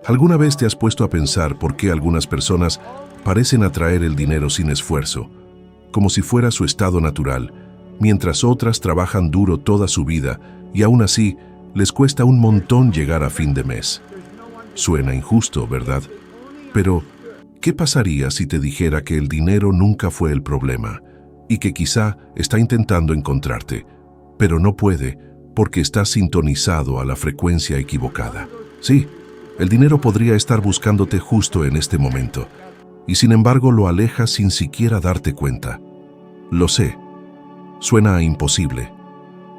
¿Alguna vez te has puesto a pensar por qué algunas personas parecen atraer el dinero sin esfuerzo, como si fuera su estado natural, mientras otras trabajan duro toda su vida y aún así les cuesta un montón llegar a fin de mes? Suena injusto, ¿verdad? Pero, ¿qué pasaría si te dijera que el dinero nunca fue el problema y que quizá está intentando encontrarte, pero no puede porque está sintonizado a la frecuencia equivocada? Sí, el dinero podría estar buscándote justo en este momento, y sin embargo lo alejas sin siquiera darte cuenta. Lo sé, suena imposible,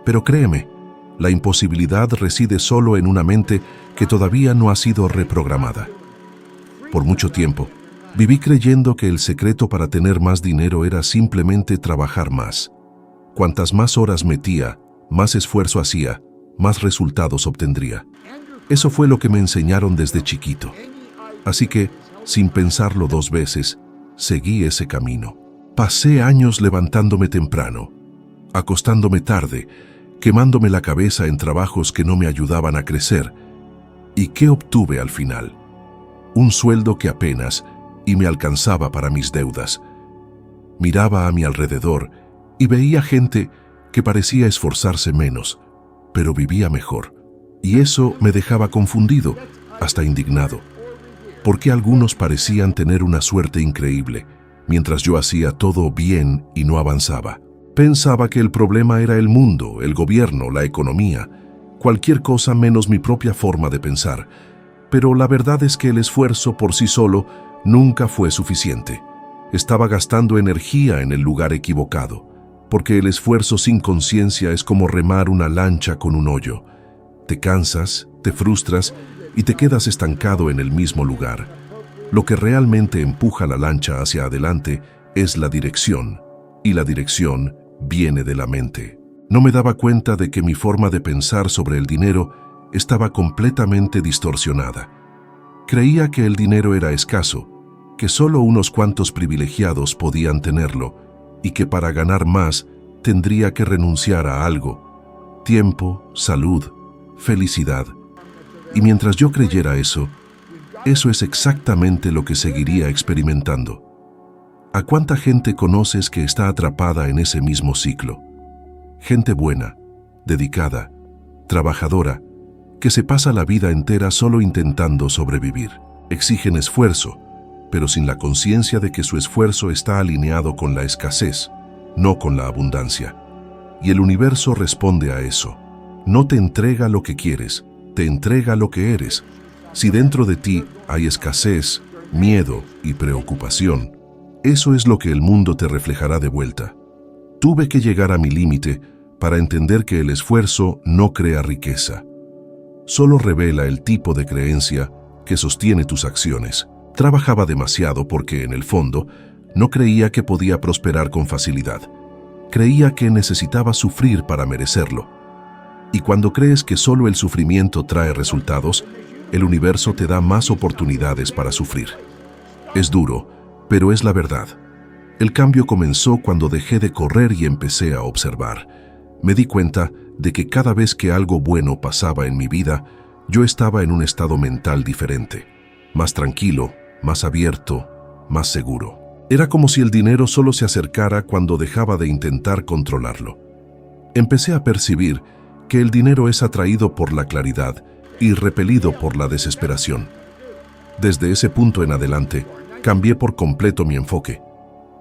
pero créeme, la imposibilidad reside solo en una mente que todavía no ha sido reprogramada. Por mucho tiempo, viví creyendo que el secreto para tener más dinero era simplemente trabajar más. Cuantas más horas metía, más esfuerzo hacía, más resultados obtendría. Eso fue lo que me enseñaron desde chiquito. Así que, sin pensarlo dos veces, seguí ese camino. Pasé años levantándome temprano, acostándome tarde, quemándome la cabeza en trabajos que no me ayudaban a crecer. ¿Y qué obtuve al final? Un sueldo que apenas y me alcanzaba para mis deudas. Miraba a mi alrededor y veía gente que parecía esforzarse menos, pero vivía mejor. Y eso me dejaba confundido, hasta indignado. Porque algunos parecían tener una suerte increíble, mientras yo hacía todo bien y no avanzaba. Pensaba que el problema era el mundo, el gobierno, la economía, cualquier cosa menos mi propia forma de pensar. Pero la verdad es que el esfuerzo por sí solo nunca fue suficiente. Estaba gastando energía en el lugar equivocado, porque el esfuerzo sin conciencia es como remar una lancha con un hoyo. Te cansas, te frustras y te quedas estancado en el mismo lugar. Lo que realmente empuja la lancha hacia adelante es la dirección, y la dirección viene de la mente. No me daba cuenta de que mi forma de pensar sobre el dinero estaba completamente distorsionada. Creía que el dinero era escaso, que solo unos cuantos privilegiados podían tenerlo y que para ganar más tendría que renunciar a algo: tiempo, salud, felicidad. Y mientras yo creyera eso es exactamente lo que seguiría experimentando. ¿A cuánta gente conoces que está atrapada en ese mismo ciclo? Gente buena, dedicada, trabajadora, que se pasa la vida entera solo intentando sobrevivir. Exigen esfuerzo, pero sin la conciencia de que su esfuerzo está alineado con la escasez, no con la abundancia. Y el universo responde a eso. No te entrega lo que quieres, te entrega lo que eres. Si dentro de ti hay escasez, miedo y preocupación, eso es lo que el mundo te reflejará de vuelta. Tuve que llegar a mi límite para entender que el esfuerzo no crea riqueza. Solo revela el tipo de creencia que sostiene tus acciones. Trabajaba demasiado porque, en el fondo, no creía que podía prosperar con facilidad. Creía que necesitaba sufrir para merecerlo. Y cuando crees que solo el sufrimiento trae resultados, el universo te da más oportunidades para sufrir. Es duro, pero es la verdad. El cambio comenzó cuando dejé de correr y empecé a observar. Me di cuenta de que cada vez que algo bueno pasaba en mi vida, yo estaba en un estado mental diferente, más tranquilo, más abierto, más seguro. Era como si el dinero solo se acercara cuando dejaba de intentar controlarlo. Empecé a percibir que el dinero es atraído por la claridad y repelido por la desesperación. Desde ese punto en adelante, cambié por completo mi enfoque.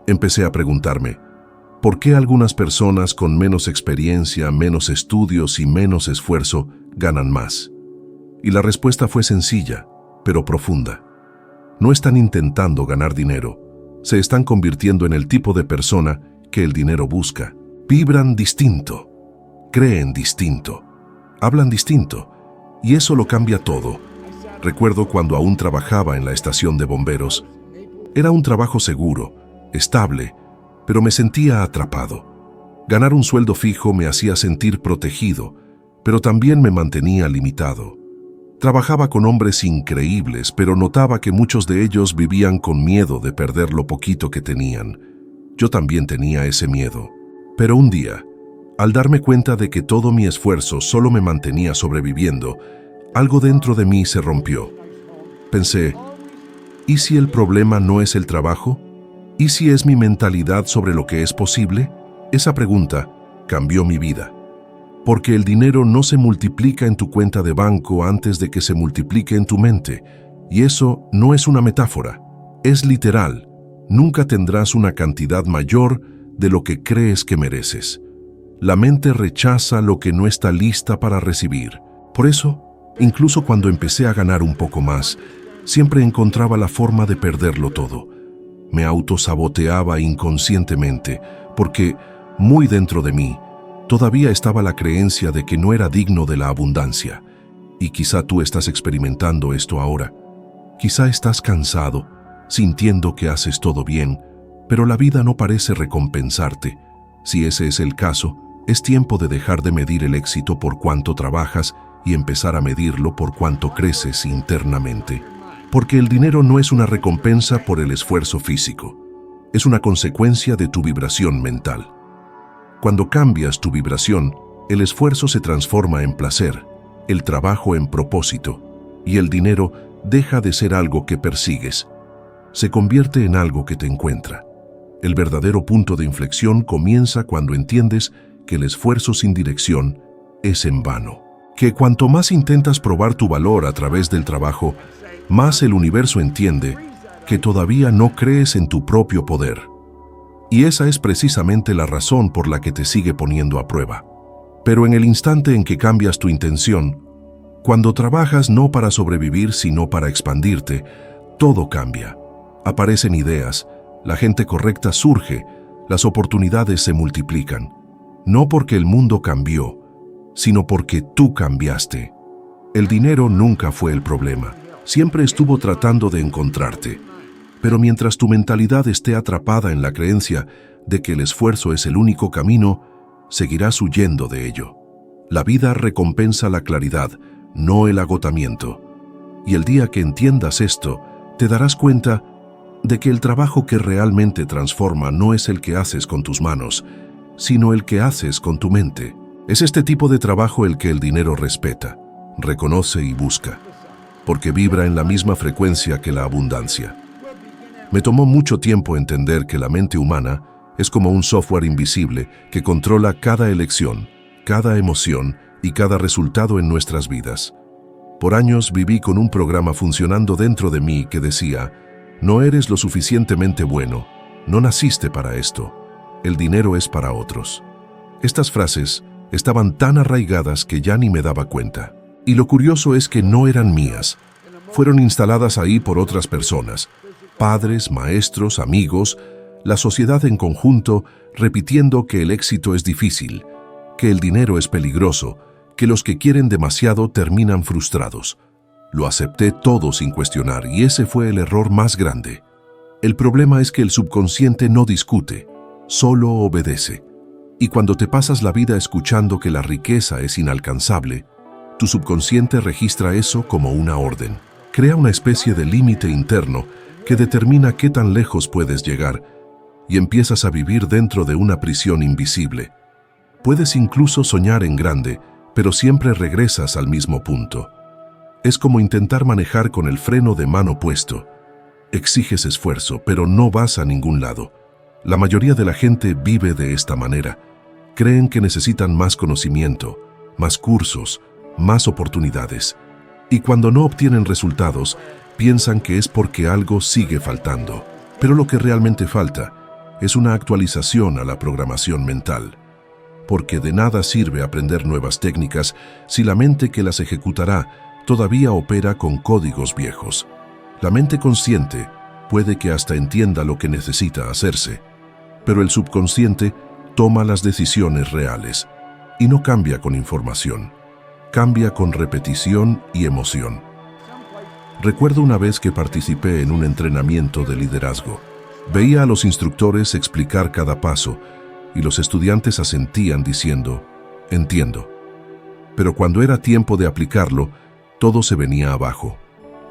Empecé a preguntarme, ¿por qué algunas personas con menos experiencia, menos estudios y menos esfuerzo ganan más? Y la respuesta fue sencilla, pero profunda. No están intentando ganar dinero, se están convirtiendo en el tipo de persona que el dinero busca. Vibran distinto, creen distinto, hablan distinto, y eso lo cambia todo. Recuerdo cuando aún trabajaba en la estación de bomberos. Era un trabajo seguro, estable, pero me sentía atrapado. Ganar un sueldo fijo me hacía sentir protegido, pero también me mantenía limitado. Trabajaba con hombres increíbles, pero notaba que muchos de ellos vivían con miedo de perder lo poquito que tenían. Yo también tenía ese miedo. Pero un día, al darme cuenta de que todo mi esfuerzo solo me mantenía sobreviviendo, algo dentro de mí se rompió. Pensé, ¿y si el problema no es el trabajo? ¿Y si es mi mentalidad sobre lo que es posible? Esa pregunta cambió mi vida. Porque el dinero no se multiplica en tu cuenta de banco antes de que se multiplique en tu mente. Y eso no es una metáfora, es literal. Nunca tendrás una cantidad mayor de lo que crees que mereces. La mente rechaza lo que no está lista para recibir. Por eso, incluso cuando empecé a ganar un poco más, siempre encontraba la forma de perderlo todo. Me autosaboteaba inconscientemente, porque, muy dentro de mí, todavía estaba la creencia de que no era digno de la abundancia. Y quizá tú estás experimentando esto ahora. Quizá estás cansado, sintiendo que haces todo bien, pero la vida no parece recompensarte. Si ese es el caso, es tiempo de dejar de medir el éxito por cuánto trabajas y empezar a medirlo por cuánto creces internamente. Porque el dinero no es una recompensa por el esfuerzo físico, es una consecuencia de tu vibración mental. Cuando cambias tu vibración, el esfuerzo se transforma en placer, el trabajo en propósito, y el dinero deja de ser algo que persigues. Se convierte en algo que te encuentra. El verdadero punto de inflexión comienza cuando entiendes que el esfuerzo sin dirección es en vano. Que cuanto más intentas probar tu valor a través del trabajo, más el universo entiende que todavía no crees en tu propio poder. Y esa es precisamente la razón por la que te sigue poniendo a prueba. Pero en el instante en que cambias tu intención, cuando trabajas no para sobrevivir sino para expandirte, todo cambia. Aparecen ideas, la gente correcta surge, las oportunidades se multiplican. No porque el mundo cambió, sino porque tú cambiaste. El dinero nunca fue el problema, siempre estuvo tratando de encontrarte. Pero mientras tu mentalidad esté atrapada en la creencia de que el esfuerzo es el único camino, seguirás huyendo de ello. La vida recompensa la claridad, no el agotamiento. Y el día que entiendas esto, te darás cuenta de que el trabajo que realmente transforma no es el que haces con tus manos, sino el que haces con tu mente. Es este tipo de trabajo el que el dinero respeta, reconoce y busca, porque vibra en la misma frecuencia que la abundancia. Me tomó mucho tiempo entender que la mente humana es como un software invisible que controla cada elección, cada emoción y cada resultado en nuestras vidas. Por años viví con un programa funcionando dentro de mí que decía: no eres lo suficientemente bueno, no naciste para esto, el dinero es para otros. Estas frases estaban tan arraigadas que ya ni me daba cuenta. Y lo curioso es que no eran mías, fueron instaladas ahí por otras personas, padres, maestros, amigos, la sociedad en conjunto, repitiendo que el éxito es difícil, que el dinero es peligroso, que los que quieren demasiado terminan frustrados. Lo acepté todo sin cuestionar y ese fue el error más grande. El problema es que el subconsciente no discute, solo obedece. Y cuando te pasas la vida escuchando que la riqueza es inalcanzable, tu subconsciente registra eso como una orden. Crea una especie de límite interno que determina qué tan lejos puedes llegar y empiezas a vivir dentro de una prisión invisible. Puedes incluso soñar en grande, pero siempre regresas al mismo punto. Es como intentar manejar con el freno de mano puesto. Exiges esfuerzo, pero no vas a ningún lado. La mayoría de la gente vive de esta manera. Creen que necesitan más conocimiento, más cursos, más oportunidades. Y cuando no obtienen resultados, piensan que es porque algo sigue faltando. Pero lo que realmente falta es una actualización a la programación mental. Porque de nada sirve aprender nuevas técnicas si la mente que las ejecutará todavía opera con códigos viejos. La mente consciente puede que hasta entienda lo que necesita hacerse, pero el subconsciente toma las decisiones reales y no cambia con información, cambia con repetición y emoción. Recuerdo una vez que participé en un entrenamiento de liderazgo. Veía a los instructores explicar cada paso y los estudiantes asentían diciendo: entiendo. Pero cuando era tiempo de aplicarlo, todo se venía abajo.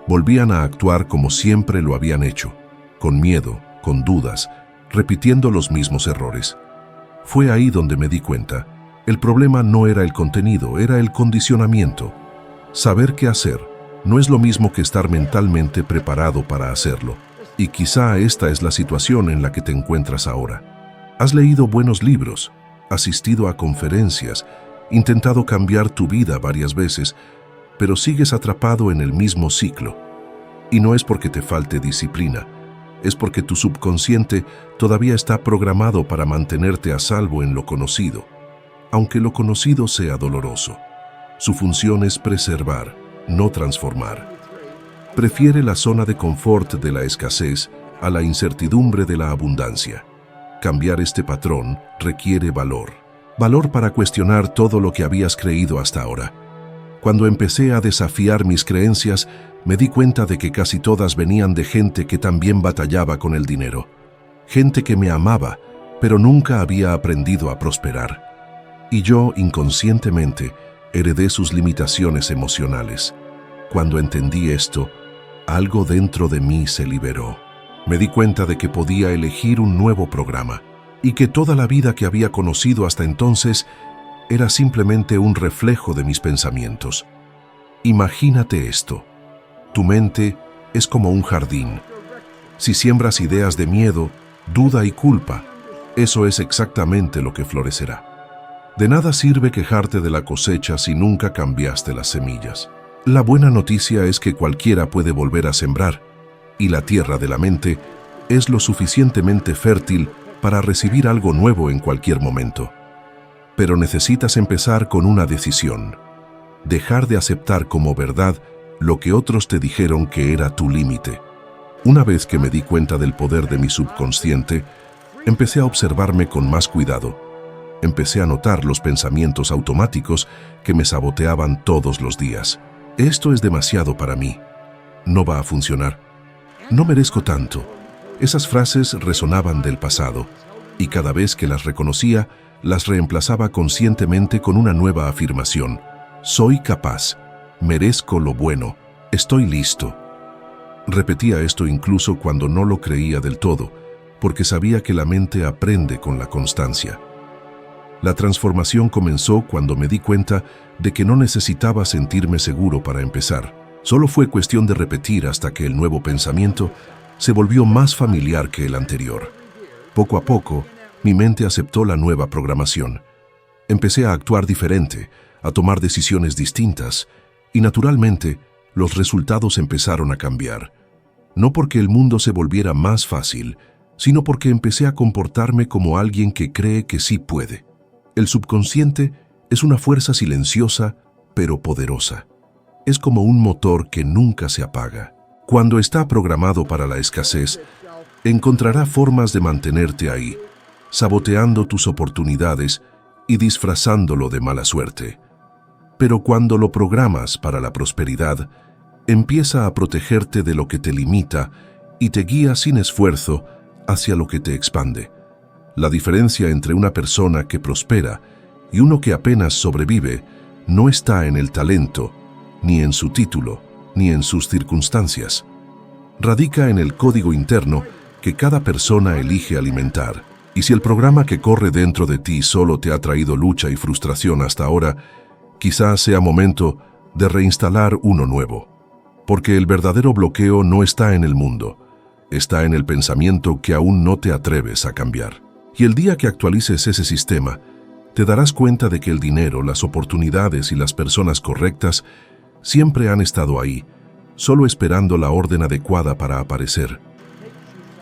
Volvían a actuar como siempre lo habían hecho, con miedo, con dudas, repitiendo los mismos errores. Fue ahí donde me di cuenta. El problema no era el contenido, era el condicionamiento. Saber qué hacer, no es lo mismo que estar mentalmente preparado para hacerlo. Y quizá esta es la situación en la que te encuentras ahora. Has leído buenos libros, asistido a conferencias, intentado cambiar tu vida varias veces, pero sigues atrapado en el mismo ciclo. Y no es porque te falte disciplina, es porque tu subconsciente todavía está programado para mantenerte a salvo en lo conocido, aunque lo conocido sea doloroso. Su función es preservar, no transformar. Prefiere la zona de confort de la escasez a la incertidumbre de la abundancia. Cambiar este patrón requiere valor. Valor para cuestionar todo lo que habías creído hasta ahora. Cuando empecé a desafiar mis creencias, me di cuenta de que casi todas venían de gente que también batallaba con el dinero. Gente que me amaba, pero nunca había aprendido a prosperar. Y yo, inconscientemente, heredé sus limitaciones emocionales. Cuando entendí esto, algo dentro de mí se liberó. Me di cuenta de que podía elegir un nuevo programa y que toda la vida que había conocido hasta entonces era simplemente un reflejo de mis pensamientos. Imagínate esto. Tu mente es como un jardín. Si siembras ideas de miedo, duda y culpa, eso es exactamente lo que florecerá. De nada sirve quejarte de la cosecha si nunca cambiaste las semillas. La buena noticia es que cualquiera puede volver a sembrar, y la tierra de la mente es lo suficientemente fértil para recibir algo nuevo en cualquier momento. Pero necesitas empezar con una decisión. Dejar de aceptar como verdad lo que otros te dijeron que era tu límite. Una vez que me di cuenta del poder de mi subconsciente, empecé a observarme con más cuidado. Empecé a notar los pensamientos automáticos que me saboteaban todos los días. Esto es demasiado para mí. No va a funcionar. No merezco tanto. Esas frases resonaban del pasado, y cada vez que las reconocía, las reemplazaba conscientemente con una nueva afirmación. Soy capaz, merezco lo bueno, estoy listo. Repetía esto incluso cuando no lo creía del todo, porque sabía que la mente aprende con la constancia. La transformación comenzó cuando me di cuenta de que no necesitaba sentirme seguro para empezar. Solo fue cuestión de repetir hasta que el nuevo pensamiento se volvió más familiar que el anterior. Poco a poco, mi mente aceptó la nueva programación. Empecé a actuar diferente, a tomar decisiones distintas, y naturalmente, los resultados empezaron a cambiar. No porque el mundo se volviera más fácil, sino porque empecé a comportarme como alguien que cree que sí puede. El subconsciente es una fuerza silenciosa, pero poderosa. Es como un motor que nunca se apaga. Cuando está programado para la escasez, encontrará formas de mantenerte ahí, saboteando tus oportunidades y disfrazándolo de mala suerte. Pero cuando lo programas para la prosperidad, empieza a protegerte de lo que te limita y te guía sin esfuerzo hacia lo que te expande. La diferencia entre una persona que prospera y uno que apenas sobrevive no está en el talento, ni en su título, ni en sus circunstancias. Radica en el código interno que cada persona elige alimentar. Y si el programa que corre dentro de ti solo te ha traído lucha y frustración hasta ahora, quizás sea momento de reinstalar uno nuevo. Porque el verdadero bloqueo no está en el mundo, está en el pensamiento que aún no te atreves a cambiar. Y el día que actualices ese sistema, te darás cuenta de que el dinero, las oportunidades y las personas correctas siempre han estado ahí, solo esperando la orden adecuada para aparecer.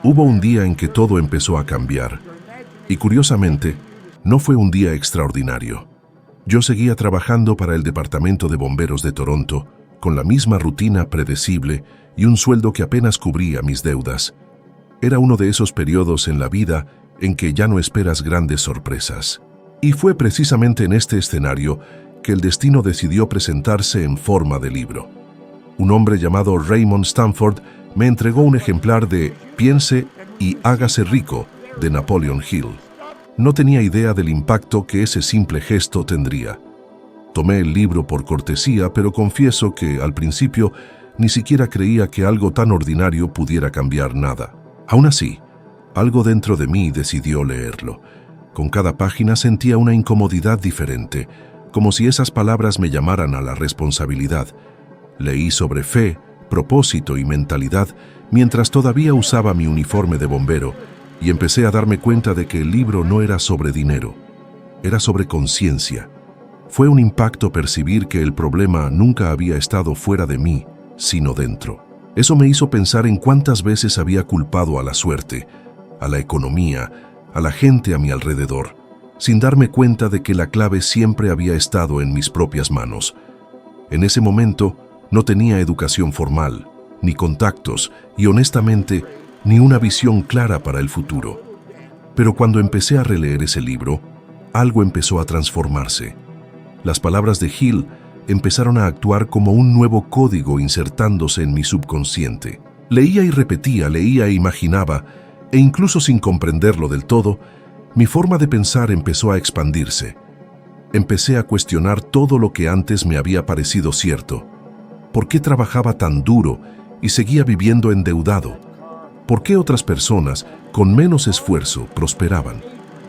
Hubo un día en que todo empezó a cambiar, y curiosamente, no fue un día extraordinario. Yo seguía trabajando para el Departamento de Bomberos de Toronto, con la misma rutina predecible y un sueldo que apenas cubría mis deudas. Era uno de esos periodos en la vida en que ya no esperas grandes sorpresas. Y fue precisamente en este escenario que el destino decidió presentarse en forma de libro. Un hombre llamado Raymond Stanford me entregó un ejemplar de Piense y hágase rico de Napoleon Hill. No tenía idea del impacto que ese simple gesto tendría. Tomé el libro por cortesía, pero confieso que al principio ni siquiera creía que algo tan ordinario pudiera cambiar nada. Aún así, algo dentro de mí decidió leerlo. Con cada página sentía una incomodidad diferente, como si esas palabras me llamaran a la responsabilidad. Leí sobre fe, propósito y mentalidad mientras todavía usaba mi uniforme de bombero y empecé a darme cuenta de que el libro no era sobre dinero, era sobre conciencia. Fue un impacto percibir que el problema nunca había estado fuera de mí, sino dentro. Eso me hizo pensar en cuántas veces había culpado a la suerte, a la economía, a la gente a mi alrededor, sin darme cuenta de que la clave siempre había estado en mis propias manos. En ese momento no tenía educación formal, ni contactos y honestamente ni una visión clara para el futuro. Pero cuando empecé a releer ese libro, algo empezó a transformarse. Las palabras de Hill empezaron a actuar como un nuevo código insertándose en mi subconsciente. Leía y repetía, leía e imaginaba, e incluso sin comprenderlo del todo, mi forma de pensar empezó a expandirse. Empecé a cuestionar todo lo que antes me había parecido cierto. ¿Por qué trabajaba tan duro y seguía viviendo endeudado? ¿Por qué otras personas, con menos esfuerzo, prosperaban?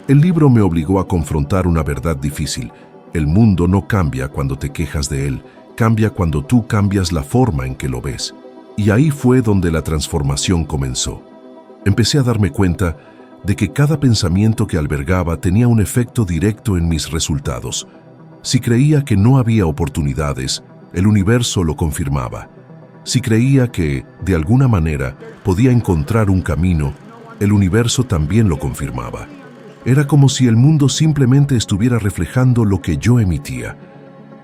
El libro me obligó a confrontar una verdad difícil. El mundo no cambia cuando te quejas de él, cambia cuando tú cambias la forma en que lo ves. Y ahí fue donde la transformación comenzó. Empecé a darme cuenta de que cada pensamiento que albergaba tenía un efecto directo en mis resultados. Si creía que no había oportunidades, el universo lo confirmaba. Si creía que, de alguna manera, podía encontrar un camino, el universo también lo confirmaba. Era como si el mundo simplemente estuviera reflejando lo que yo emitía.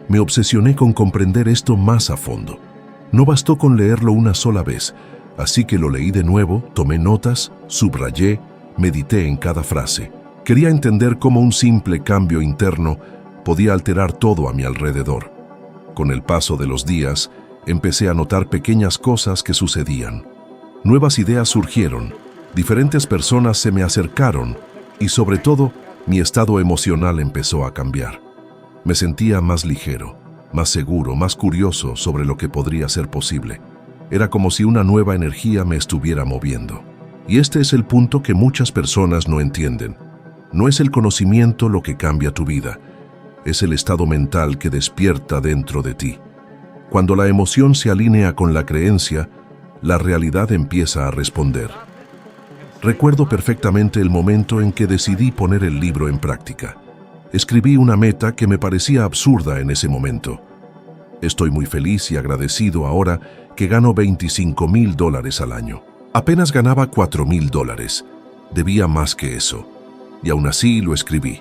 Me obsesioné con comprender esto más a fondo. No bastó con leerlo una sola vez, así que lo leí de nuevo, tomé notas, subrayé, medité en cada frase. Quería entender cómo un simple cambio interno podía alterar todo a mi alrededor. Con el paso de los días, empecé a notar pequeñas cosas que sucedían. Nuevas ideas surgieron, diferentes personas se me acercaron y sobre todo, mi estado emocional empezó a cambiar. Me sentía más ligero, más seguro, más curioso sobre lo que podría ser posible. Era como si una nueva energía me estuviera moviendo. Y este es el punto que muchas personas no entienden. No es el conocimiento lo que cambia tu vida, es el estado mental que despierta dentro de ti. Cuando la emoción se alinea con la creencia, la realidad empieza a responder. Recuerdo perfectamente el momento en que decidí poner el libro en práctica. Escribí una meta que me parecía absurda en ese momento. Estoy muy feliz y agradecido ahora que gano $25,000 al año. Apenas ganaba $4,000. Debía más que eso. Y aún así lo escribí.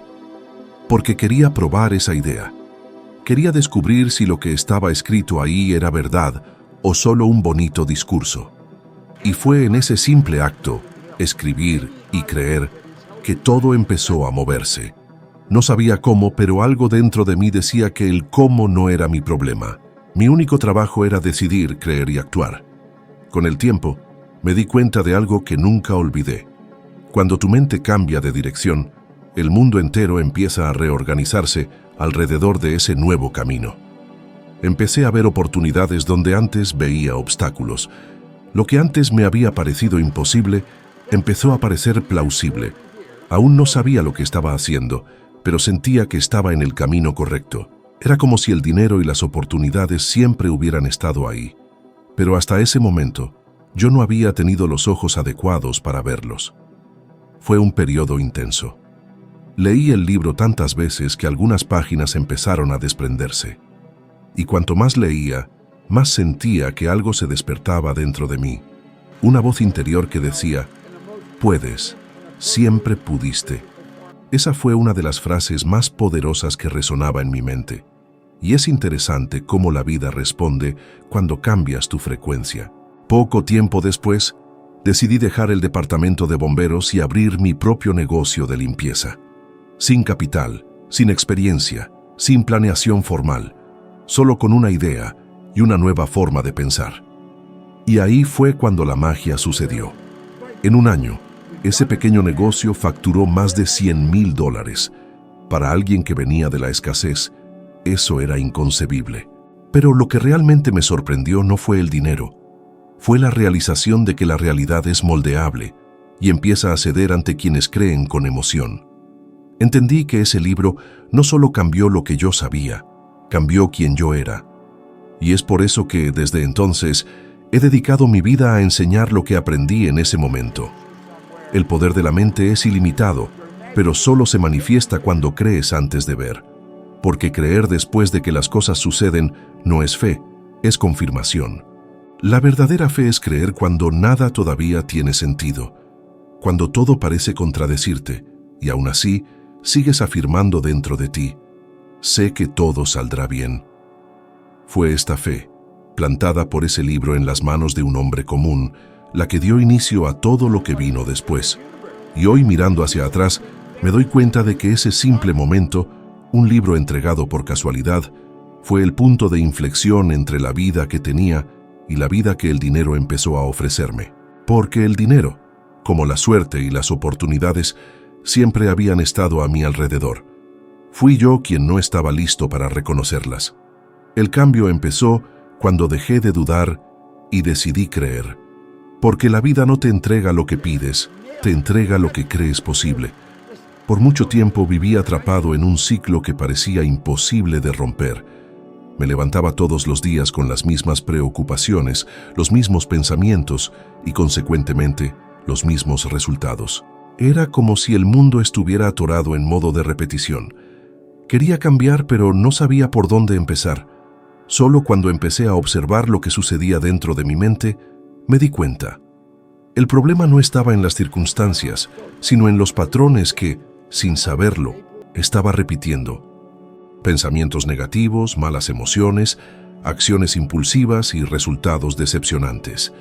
Porque quería probar esa idea. Quería descubrir si lo que estaba escrito ahí era verdad o solo un bonito discurso. Y fue en ese simple acto, escribir y creer, que todo empezó a moverse. No sabía cómo, pero algo dentro de mí decía que el cómo no era mi problema. Mi único trabajo era decidir, creer y actuar. Con el tiempo, me di cuenta de algo que nunca olvidé. Cuando tu mente cambia de dirección, el mundo entero empieza a reorganizarse alrededor de ese nuevo camino. Empecé a ver oportunidades donde antes veía obstáculos. Lo que antes me había parecido imposible, empezó a parecer plausible. Aún no sabía lo que estaba haciendo, pero sentía que estaba en el camino correcto. Era como si el dinero y las oportunidades siempre hubieran estado ahí. Pero hasta ese momento, yo no había tenido los ojos adecuados para verlos. Fue un periodo intenso. Leí el libro tantas veces que algunas páginas empezaron a desprenderse. Y cuanto más leía, más sentía que algo se despertaba dentro de mí. Una voz interior que decía, puedes, siempre pudiste. Esa fue una de las frases más poderosas que resonaba en mi mente. Y es interesante cómo la vida responde cuando cambias tu frecuencia. Poco tiempo después, decidí dejar el departamento de bomberos y abrir mi propio negocio de limpieza. Sin capital, sin experiencia, sin planeación formal, solo con una idea y una nueva forma de pensar. Y ahí fue cuando la magia sucedió. En un año, ese pequeño negocio facturó más de $100,000. Para alguien que venía de la escasez, eso era inconcebible. Pero lo que realmente me sorprendió no fue el dinero. Fue la realización de que la realidad es moldeable y empieza a ceder ante quienes creen con emoción. Entendí que ese libro no solo cambió lo que yo sabía, cambió quién yo era. Y es por eso que, desde entonces, he dedicado mi vida a enseñar lo que aprendí en ese momento. El poder de la mente es ilimitado, pero solo se manifiesta cuando crees antes de ver. Porque creer después de que las cosas suceden no es fe, es confirmación. La verdadera fe es creer cuando nada todavía tiene sentido, cuando todo parece contradecirte, y aún así sigues afirmando dentro de ti: sé que todo saldrá bien. Fue esta fe, plantada por ese libro en las manos de un hombre común, la que dio inicio a todo lo que vino después. Y hoy, mirando hacia atrás, me doy cuenta de que ese simple momento, un libro entregado por casualidad, fue el punto de inflexión entre la vida que tenía y la vida que el dinero empezó a ofrecerme. Porque el dinero, como la suerte y las oportunidades, siempre habían estado a mi alrededor. Fui yo quien no estaba listo para reconocerlas. El cambio empezó cuando dejé de dudar y decidí creer. Porque la vida no te entrega lo que pides, te entrega lo que crees posible. Por mucho tiempo viví atrapado en un ciclo que parecía imposible de romper. Me levantaba todos los días con las mismas preocupaciones, los mismos pensamientos y, consecuentemente, los mismos resultados. Era como si el mundo estuviera atorado en modo de repetición. Quería cambiar, pero no sabía por dónde empezar. Solo cuando empecé a observar lo que sucedía dentro de mi mente, me di cuenta. El problema no estaba en las circunstancias, sino en los patrones que, sin saberlo, estaba repitiendo. Pensamientos negativos, malas emociones, acciones impulsivas y resultados decepcionantes.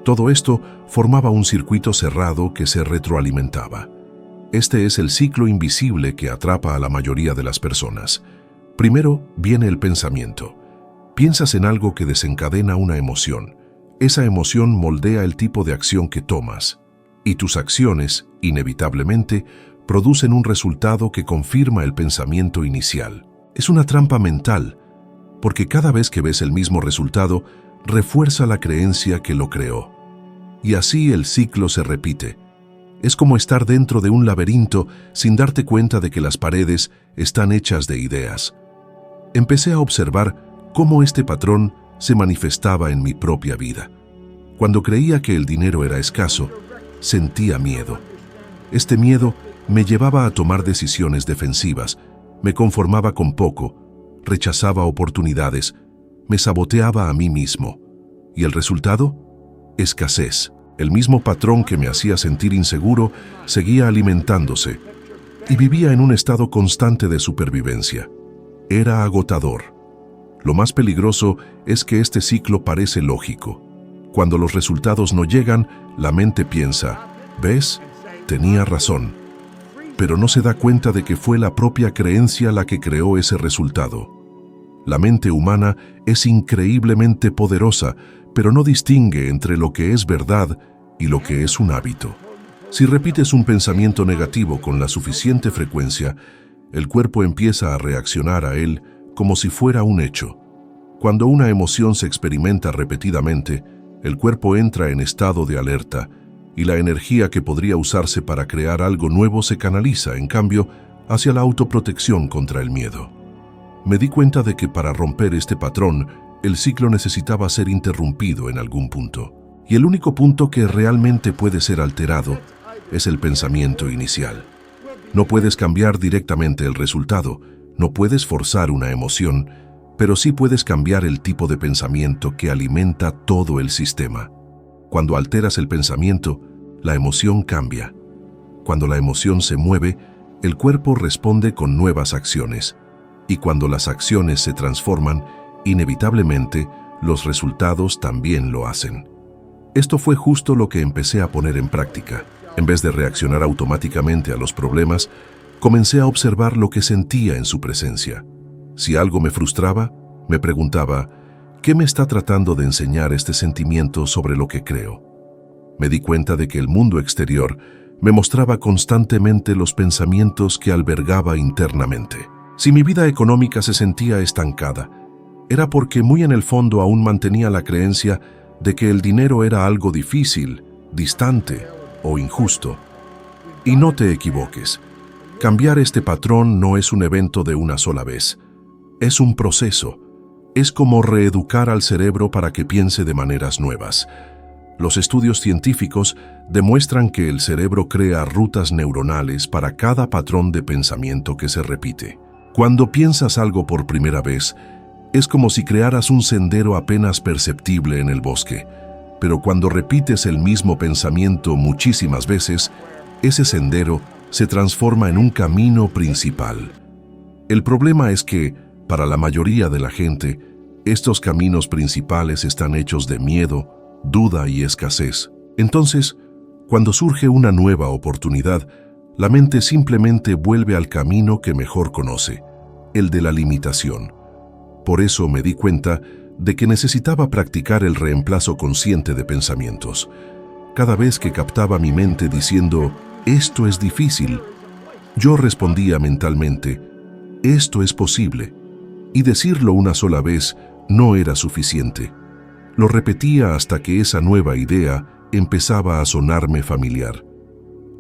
Todo esto formaba un circuito cerrado que se retroalimentaba. Este es el ciclo invisible que atrapa a la mayoría de las personas. Primero viene el pensamiento. Piensas en algo que desencadena una emoción. Esa emoción moldea el tipo de acción que tomas. Y tus acciones, inevitablemente, producen un resultado que confirma el pensamiento inicial. Es una trampa mental, porque cada vez que ves el mismo resultado, refuerza la creencia que lo creó. Y así el ciclo se repite. Es como estar dentro de un laberinto sin darte cuenta de que las paredes están hechas de ideas. Empecé a observar cómo este patrón se manifestaba en mi propia vida. Cuando creía que el dinero era escaso, sentía miedo. Este miedo me llevaba a tomar decisiones defensivas, me conformaba con poco, rechazaba oportunidades, me saboteaba a mí mismo. ¿Y el resultado? Escasez. El mismo patrón que me hacía sentir inseguro seguía alimentándose y vivía en un estado constante de supervivencia. Era agotador. Lo más peligroso es que este ciclo parece lógico. Cuando los resultados no llegan, la mente piensa: ¿ves? Tenía razón. Pero no se da cuenta de que fue la propia creencia la que creó ese resultado. La mente humana es increíblemente poderosa, pero no distingue entre lo que es verdad y lo que es un hábito. Si repites un pensamiento negativo con la suficiente frecuencia, el cuerpo empieza a reaccionar a él como si fuera un hecho. Cuando una emoción se experimenta repetidamente, el cuerpo entra en estado de alerta y la energía que podría usarse para crear algo nuevo se canaliza, en cambio, hacia la autoprotección contra el miedo. Me di cuenta de que para romper este patrón, el ciclo necesitaba ser interrumpido en algún punto. Y el único punto que realmente puede ser alterado es el pensamiento inicial. No puedes cambiar directamente el resultado, no puedes forzar una emoción, pero sí puedes cambiar el tipo de pensamiento que alimenta todo el sistema. Cuando alteras el pensamiento, la emoción cambia. Cuando la emoción se mueve, el cuerpo responde con nuevas acciones. Y cuando las acciones se transforman, inevitablemente, los resultados también lo hacen. Esto fue justo lo que empecé a poner en práctica. En vez de reaccionar automáticamente a los problemas, comencé a observar lo que sentía en su presencia. Si algo me frustraba, me preguntaba: ¿qué me está tratando de enseñar este sentimiento sobre lo que creo? Me di cuenta de que el mundo exterior me mostraba constantemente los pensamientos que albergaba internamente. Si mi vida económica se sentía estancada, era porque muy en el fondo aún mantenía la creencia de que el dinero era algo difícil, distante o injusto. Y no te equivoques, cambiar este patrón no es un evento de una sola vez. Es un proceso. Es como reeducar al cerebro para que piense de maneras nuevas. Los estudios científicos demuestran que el cerebro crea rutas neuronales para cada patrón de pensamiento que se repite. Cuando piensas algo por primera vez, es como si crearas un sendero apenas perceptible en el bosque, pero cuando repites el mismo pensamiento muchísimas veces, ese sendero se transforma en un camino principal. El problema es que, para la mayoría de la gente, estos caminos principales están hechos de miedo, duda y escasez. Entonces, cuando surge una nueva oportunidad, la mente simplemente vuelve al camino que mejor conoce, el de la limitación. Por eso me di cuenta de que necesitaba practicar el reemplazo consciente de pensamientos. Cada vez que captaba mi mente diciendo, «Esto es difícil», yo respondía mentalmente, «Esto es posible». Y decirlo una sola vez no era suficiente. Lo repetía hasta que esa nueva idea empezaba a sonarme familiar.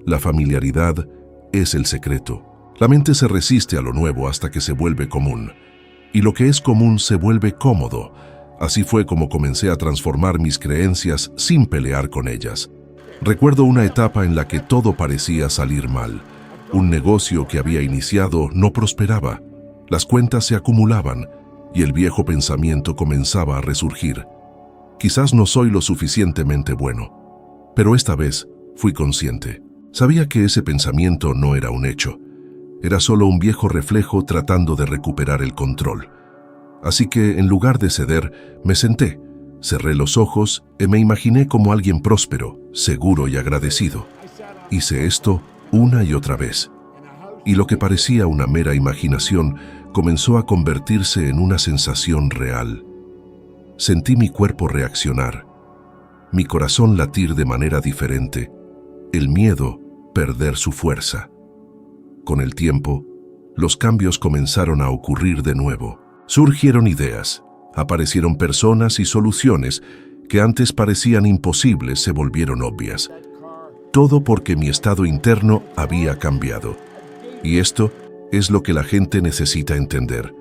La familiaridad es el secreto. La mente se resiste a lo nuevo hasta que se vuelve común. Y lo que es común se vuelve cómodo. Así fue como comencé a transformar mis creencias sin pelear con ellas. Recuerdo una etapa en la que todo parecía salir mal. Un negocio que había iniciado no prosperaba. Las cuentas se acumulaban y el viejo pensamiento comenzaba a resurgir. Quizás no soy lo suficientemente bueno, pero esta vez fui consciente. Sabía que ese pensamiento no era un hecho. Era solo un viejo reflejo tratando de recuperar el control. Así que, en lugar de ceder, me senté, cerré los ojos y me imaginé como alguien próspero, seguro y agradecido. Hice esto una y otra vez. Y lo que parecía una mera imaginación comenzó a convertirse en una sensación real. Sentí mi cuerpo reaccionar, mi corazón latir de manera diferente, el miedo perder su fuerza. Con el tiempo, los cambios comenzaron a ocurrir de nuevo. Surgieron ideas, aparecieron personas y soluciones que antes parecían imposibles se volvieron obvias. Todo porque mi estado interno había cambiado. Y esto es lo que la gente necesita entender.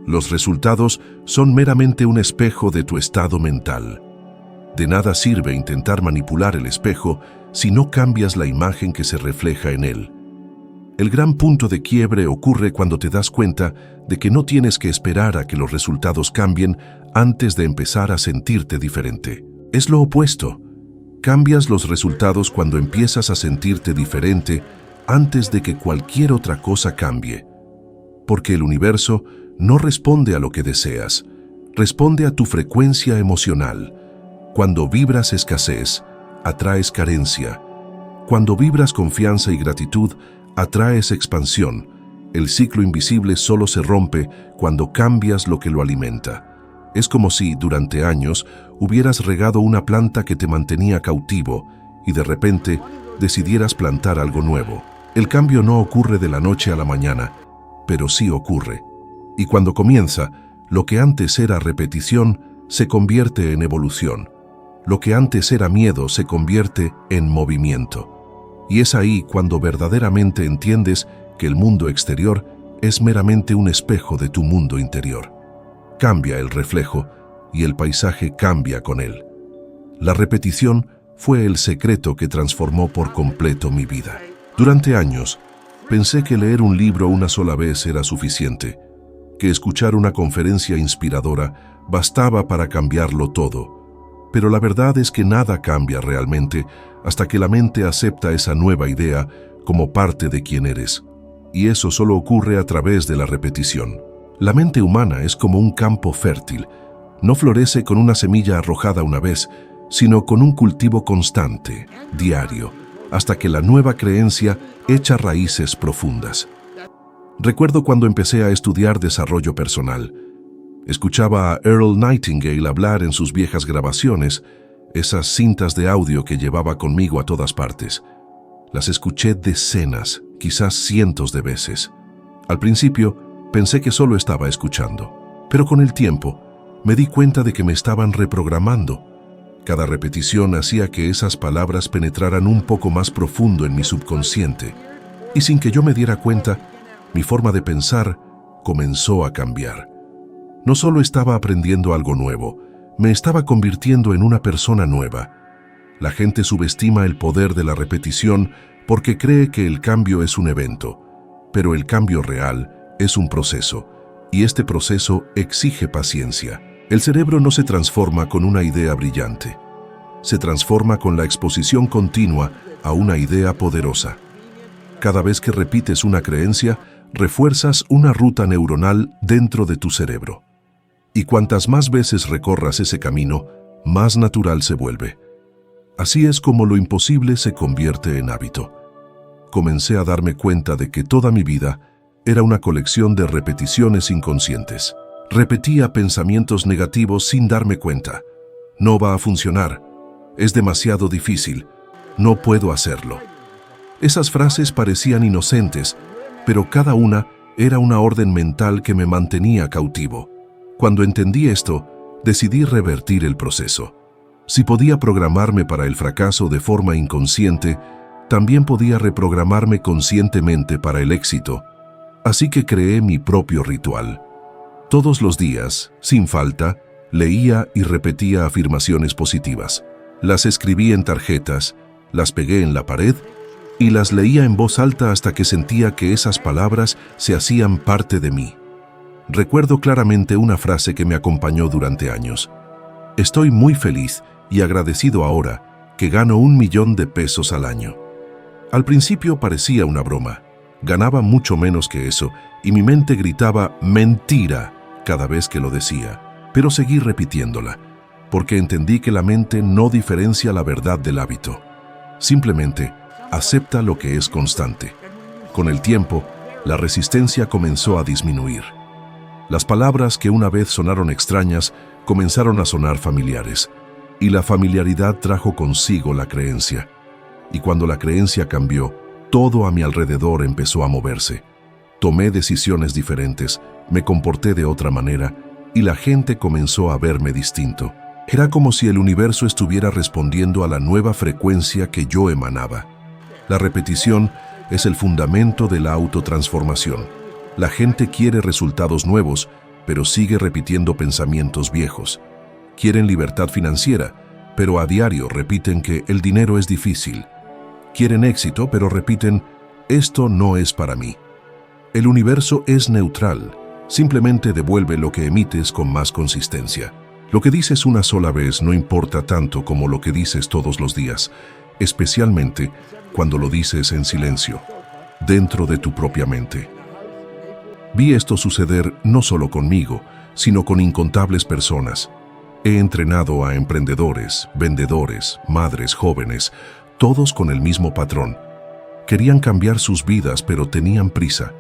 Los resultados son meramente un espejo de tu estado mental. De nada sirve intentar manipular el espejo si no cambias la imagen que se refleja en él. El gran punto de quiebre ocurre cuando te das cuenta de que no tienes que esperar a que los resultados cambien antes de empezar a sentirte diferente. Es lo opuesto. Cambias los resultados cuando empiezas a sentirte diferente antes de que cualquier otra cosa cambie. Porque el universo no responde a lo que deseas, responde a tu frecuencia emocional. Cuando vibras escasez, atraes carencia. Cuando vibras confianza y gratitud, atraes expansión. El ciclo invisible solo se rompe cuando cambias lo que lo alimenta. Es como si, durante años, hubieras regado una planta que te mantenía cautivo y de repente decidieras plantar algo nuevo. El cambio no ocurre de la noche a la mañana, pero sí ocurre. Y cuando comienza, lo que antes era repetición se convierte en evolución. Lo que antes era miedo se convierte en movimiento. Y es ahí cuando verdaderamente entiendes que el mundo exterior es meramente un espejo de tu mundo interior. Cambia el reflejo y el paisaje cambia con él. La repetición fue el secreto que transformó por completo mi vida. Durante años, pensé que leer un libro una sola vez era suficiente, que escuchar una conferencia inspiradora bastaba para cambiarlo todo. Pero la verdad es que nada cambia realmente hasta que la mente acepta esa nueva idea como parte de quien eres. Y eso solo ocurre a través de la repetición. La mente humana es como un campo fértil. No florece con una semilla arrojada una vez, sino con un cultivo constante, diario, hasta que la nueva creencia echa raíces profundas. Recuerdo cuando empecé a estudiar desarrollo personal. Escuchaba a Earl Nightingale hablar en sus viejas grabaciones, esas cintas de audio que llevaba conmigo a todas partes. Las escuché decenas, quizás cientos de veces. Al principio, pensé que solo estaba escuchando, pero con el tiempo, me di cuenta de que me estaban reprogramando. Cada repetición hacía que esas palabras penetraran un poco más profundo en mi subconsciente, y sin que yo me diera cuenta, mi forma de pensar comenzó a cambiar. No solo estaba aprendiendo algo nuevo, me estaba convirtiendo en una persona nueva. La gente subestima el poder de la repetición porque cree que el cambio es un evento, pero el cambio real es un proceso, y este proceso exige paciencia. El cerebro no se transforma con una idea brillante, se transforma con la exposición continua a una idea poderosa. Cada vez que repites una creencia, refuerzas una ruta neuronal dentro de tu cerebro. Y cuantas más veces recorras ese camino, más natural se vuelve. Así es como lo imposible se convierte en hábito. Comencé a darme cuenta de que toda mi vida era una colección de repeticiones inconscientes. Repetía pensamientos negativos sin darme cuenta. No va a funcionar. Es demasiado difícil. No puedo hacerlo. Esas frases parecían inocentes, pero cada una era una orden mental que me mantenía cautivo. Cuando entendí esto, decidí revertir el proceso. Si podía programarme para el fracaso de forma inconsciente, también podía reprogramarme conscientemente para el éxito. Así que creé mi propio ritual. Todos los días, sin falta, leía y repetía afirmaciones positivas. Las escribí en tarjetas, las pegué en la pared y las leía en voz alta hasta que sentía que esas palabras se hacían parte de mí. Recuerdo claramente una frase que me acompañó durante años. Estoy muy feliz y agradecido ahora que gano 1 millón de pesos al año. Al principio parecía una broma. Ganaba mucho menos que eso y mi mente gritaba «mentira» cada vez que lo decía. Pero seguí repitiéndola, porque entendí que la mente no diferencia la verdad del hábito. Simplemente acepta lo que es constante. Con el tiempo, la resistencia comenzó a disminuir. Las palabras que una vez sonaron extrañas comenzaron a sonar familiares, y la familiaridad trajo consigo la creencia. Y cuando la creencia cambió, todo a mi alrededor empezó a moverse. Tomé decisiones diferentes, me comporté de otra manera, y la gente comenzó a verme distinto. Era como si el universo estuviera respondiendo a la nueva frecuencia que yo emanaba. La repetición es el fundamento de la autotransformación. La gente quiere resultados nuevos, pero sigue repitiendo pensamientos viejos. Quieren libertad financiera, pero a diario repiten que el dinero es difícil. Quieren éxito, pero repiten, esto no es para mí. El universo es neutral, simplemente devuelve lo que emites con más consistencia. Lo que dices una sola vez no importa tanto como lo que dices todos los días, especialmente cuando lo dices en silencio, dentro de tu propia mente. Vi esto suceder no solo conmigo, sino con incontables personas. He entrenado a emprendedores, vendedores, madres, jóvenes, todos con el mismo patrón. Querían cambiar sus vidas, pero tenían prisa.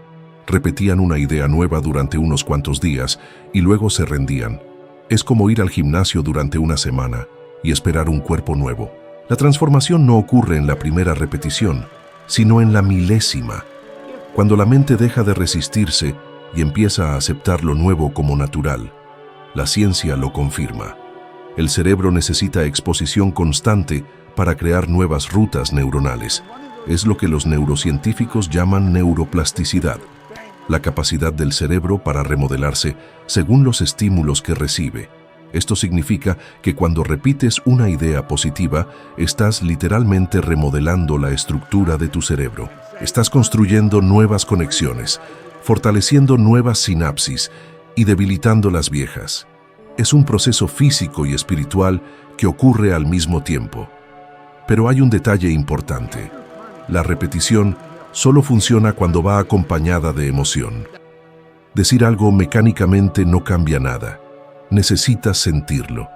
Repetían una idea nueva durante unos cuantos días y luego se rendían. Es como ir al gimnasio durante una semana y esperar un cuerpo nuevo. La transformación no ocurre en la primera repetición, sino en la milésima. Cuando la mente deja de resistirse y empieza a aceptar lo nuevo como natural, la ciencia lo confirma. El cerebro necesita exposición constante para crear nuevas rutas neuronales. Es lo que los neurocientíficos llaman neuroplasticidad, la capacidad del cerebro para remodelarse según los estímulos que recibe. Esto significa que cuando repites una idea positiva, estás literalmente remodelando la estructura de tu cerebro. Estás construyendo nuevas conexiones, fortaleciendo nuevas sinapsis y debilitando las viejas. Es un proceso físico y espiritual que ocurre al mismo tiempo. Pero hay un detalle importante. La repetición solo funciona cuando va acompañada de emoción. Decir algo mecánicamente no cambia nada. Necesitas sentirlo.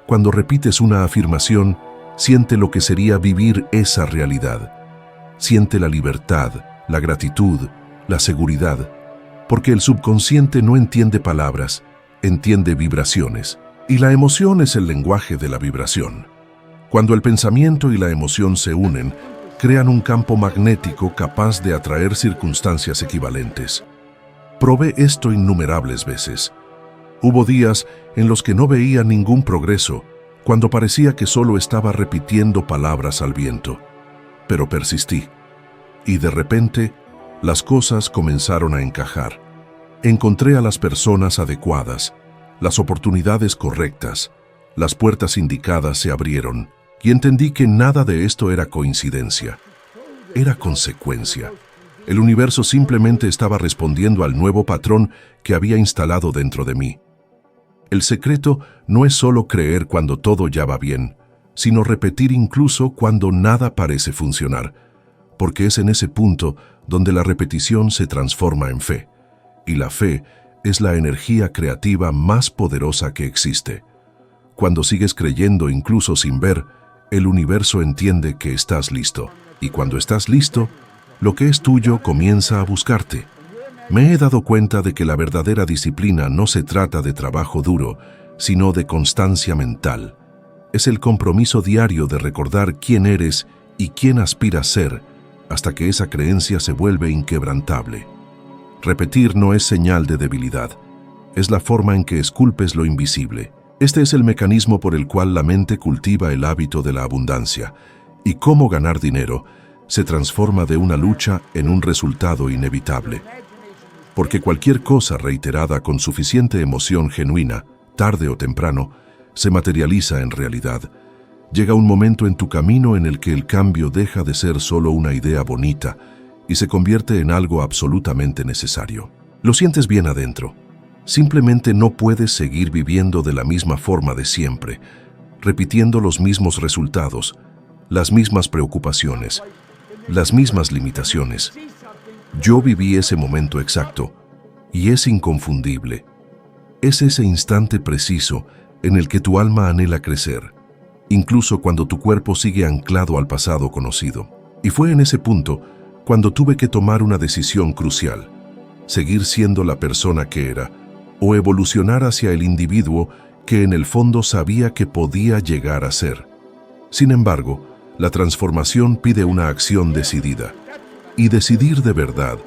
Cuando repites una afirmación, siente lo que sería vivir esa realidad. Siente la libertad, la gratitud, la seguridad, porque el subconsciente no entiende palabras, entiende vibraciones, y la emoción es el lenguaje de la vibración. Cuando el pensamiento y la emoción se unen, crean un campo magnético capaz de atraer circunstancias equivalentes. Probé esto innumerables veces. Hubo días en los que no veía ningún progreso, cuando parecía que solo estaba repitiendo palabras al viento. Pero persistí, y de repente, las cosas comenzaron a encajar. Encontré a las personas adecuadas, las oportunidades correctas, las puertas indicadas se abrieron y entendí que nada de esto era coincidencia, era consecuencia. El universo simplemente estaba respondiendo al nuevo patrón que había instalado dentro de mí. El secreto no es solo creer cuando todo ya va bien, sino repetir incluso cuando nada parece funcionar, porque es en ese punto donde la repetición se transforma en fe, y la fe es la energía creativa más poderosa que existe. Cuando sigues creyendo incluso sin ver, el universo entiende que estás listo, y cuando estás listo, lo que es tuyo comienza a buscarte. Me he dado cuenta de que la verdadera disciplina no se trata de trabajo duro, sino de constancia mental. Es el compromiso diario de recordar quién eres y quién aspiras a ser, hasta que esa creencia se vuelve inquebrantable. Repetir no es señal de debilidad, es la forma en que esculpes lo invisible. Este es el mecanismo por el cual la mente cultiva el hábito de la abundancia, y cómo ganar dinero se transforma de una lucha en un resultado inevitable. Porque cualquier cosa reiterada con suficiente emoción genuina, tarde o temprano, se materializa en realidad. Llega un momento en tu camino en el que el cambio deja de ser solo una idea bonita y se convierte en algo absolutamente necesario. Lo sientes bien adentro. Simplemente no puedes seguir viviendo de la misma forma de siempre, repitiendo los mismos resultados, las mismas preocupaciones, las mismas limitaciones. Yo viví ese momento exacto, y es inconfundible. Es ese instante preciso en el que tu alma anhela crecer, incluso cuando tu cuerpo sigue anclado al pasado conocido. Y fue en ese punto cuando tuve que tomar una decisión crucial: seguir siendo la persona que era, o evolucionar hacia el individuo que en el fondo sabía que podía llegar a ser. Sin embargo, la transformación pide una acción decidida. Y decidir de verdad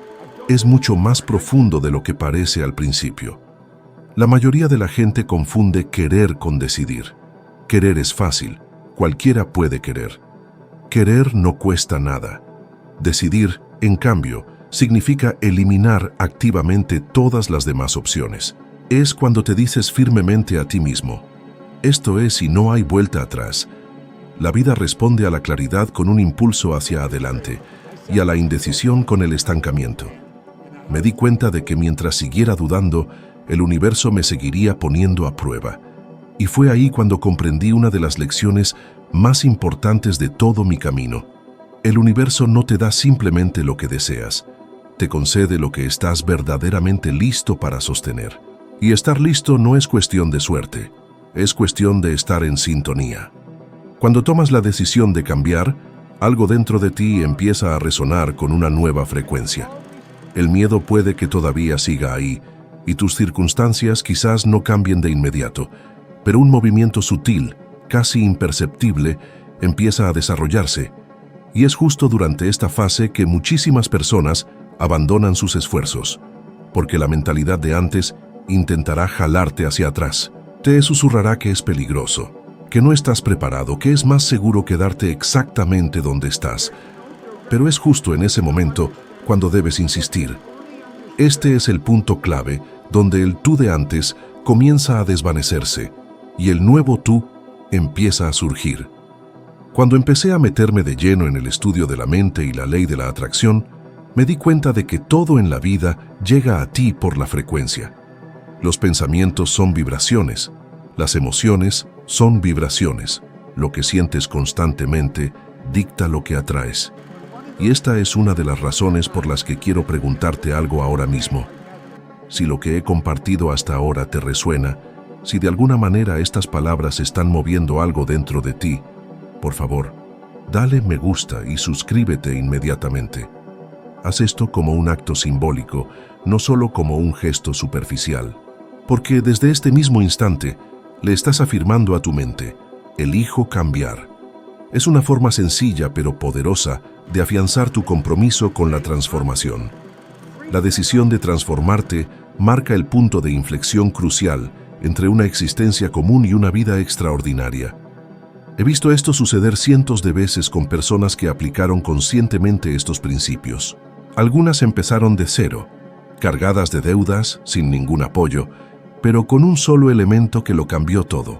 es mucho más profundo de lo que parece al principio. La mayoría de la gente confunde querer con decidir. Querer es fácil, cualquiera puede querer. Querer no cuesta nada. Decidir, en cambio, significa eliminar activamente todas las demás opciones. Es cuando te dices firmemente a ti mismo: esto es y no hay vuelta atrás. La vida responde a la claridad con un impulso hacia adelante y a la indecisión con el estancamiento. Me di cuenta de que mientras siguiera dudando, el universo me seguiría poniendo a prueba. Y fue ahí cuando comprendí una de las lecciones más importantes de todo mi camino. El universo no te da simplemente lo que deseas, te concede lo que estás verdaderamente listo para sostener. Y estar listo no es cuestión de suerte, es cuestión de estar en sintonía. Cuando tomas la decisión de cambiar, algo dentro de ti empieza a resonar con una nueva frecuencia. El miedo puede que todavía siga ahí, y tus circunstancias quizás no cambien de inmediato, pero un movimiento sutil, casi imperceptible, empieza a desarrollarse. Y es justo durante esta fase que muchísimas personas abandonan sus esfuerzos, porque la mentalidad de antes intentará jalarte hacia atrás. Te susurrará que es peligroso, que no estás preparado, que es más seguro quedarte exactamente donde estás. Pero es justo en ese momento cuando debes insistir. Este es el punto clave donde el tú de antes comienza a desvanecerse y el nuevo tú empieza a surgir. Cuando empecé a meterme de lleno en el estudio de la mente y la ley de la atracción, me di cuenta de que todo en la vida llega a ti por la frecuencia. Los pensamientos son vibraciones, las emociones son vibraciones. Lo que sientes constantemente dicta lo que atraes. Y esta es una de las razones por las que quiero preguntarte algo ahora mismo. Si lo que he compartido hasta ahora te resuena, si de alguna manera estas palabras están moviendo algo dentro de ti, por favor, dale me gusta y suscríbete inmediatamente. Haz esto como un acto simbólico, no solo como un gesto superficial. Porque desde este mismo instante, le estás afirmando a tu mente: elijo cambiar. Es una forma sencilla pero poderosa de afianzar tu compromiso con la transformación. La decisión de transformarte marca el punto de inflexión crucial entre una existencia común y una vida extraordinaria. He visto esto suceder cientos de veces con personas que aplicaron conscientemente estos principios. Algunas empezaron de cero, cargadas de deudas, sin ningún apoyo, pero con un solo elemento que lo cambió todo.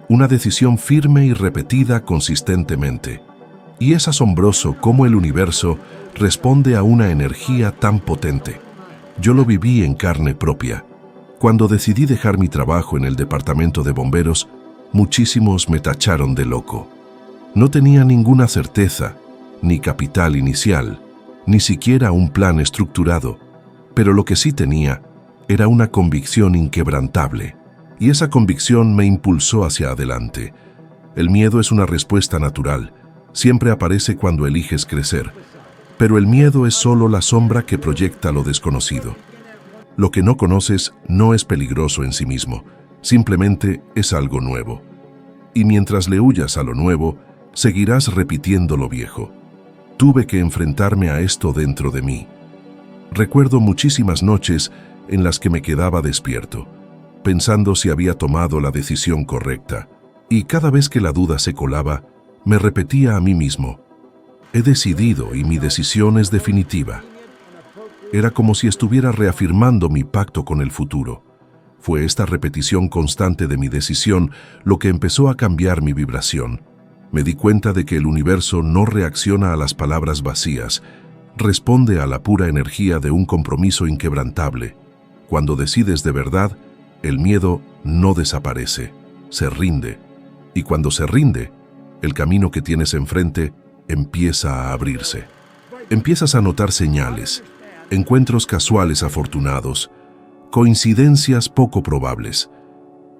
Una decisión firme y repetida consistentemente. Y es asombroso cómo el universo responde a una energía tan potente. Yo lo viví en carne propia. Cuando decidí dejar mi trabajo en el departamento de bomberos, muchísimos me tacharon de loco. No tenía ninguna certeza, ni capital inicial, ni siquiera un plan estructurado, pero lo que sí tenía era una convicción inquebrantable, y esa convicción me impulsó hacia adelante. El miedo es una respuesta natural, siempre aparece cuando eliges crecer, pero el miedo es solo la sombra que proyecta lo desconocido. Lo que no conoces no es peligroso en sí mismo, simplemente es algo nuevo. Y mientras le huyas a lo nuevo, seguirás repitiendo lo viejo. Tuve que enfrentarme a esto dentro de mí. Recuerdo muchísimas noches en las que me quedaba despierto, pensando si había tomado la decisión correcta, y cada vez que la duda se colaba, me repetía a mí mismo: he decidido y mi decisión es definitiva. Era como si estuviera reafirmando mi pacto con el futuro. Fue esta repetición constante de mi decisión lo que empezó a cambiar mi vibración. Me di cuenta de que el universo no reacciona a las palabras vacías, responde a la pura energía de un compromiso inquebrantable. Cuando decides de verdad, el miedo no desaparece, se rinde. Y cuando se rinde, el camino que tienes enfrente empieza a abrirse. Empiezas a notar señales, encuentros casuales afortunados, coincidencias poco probables.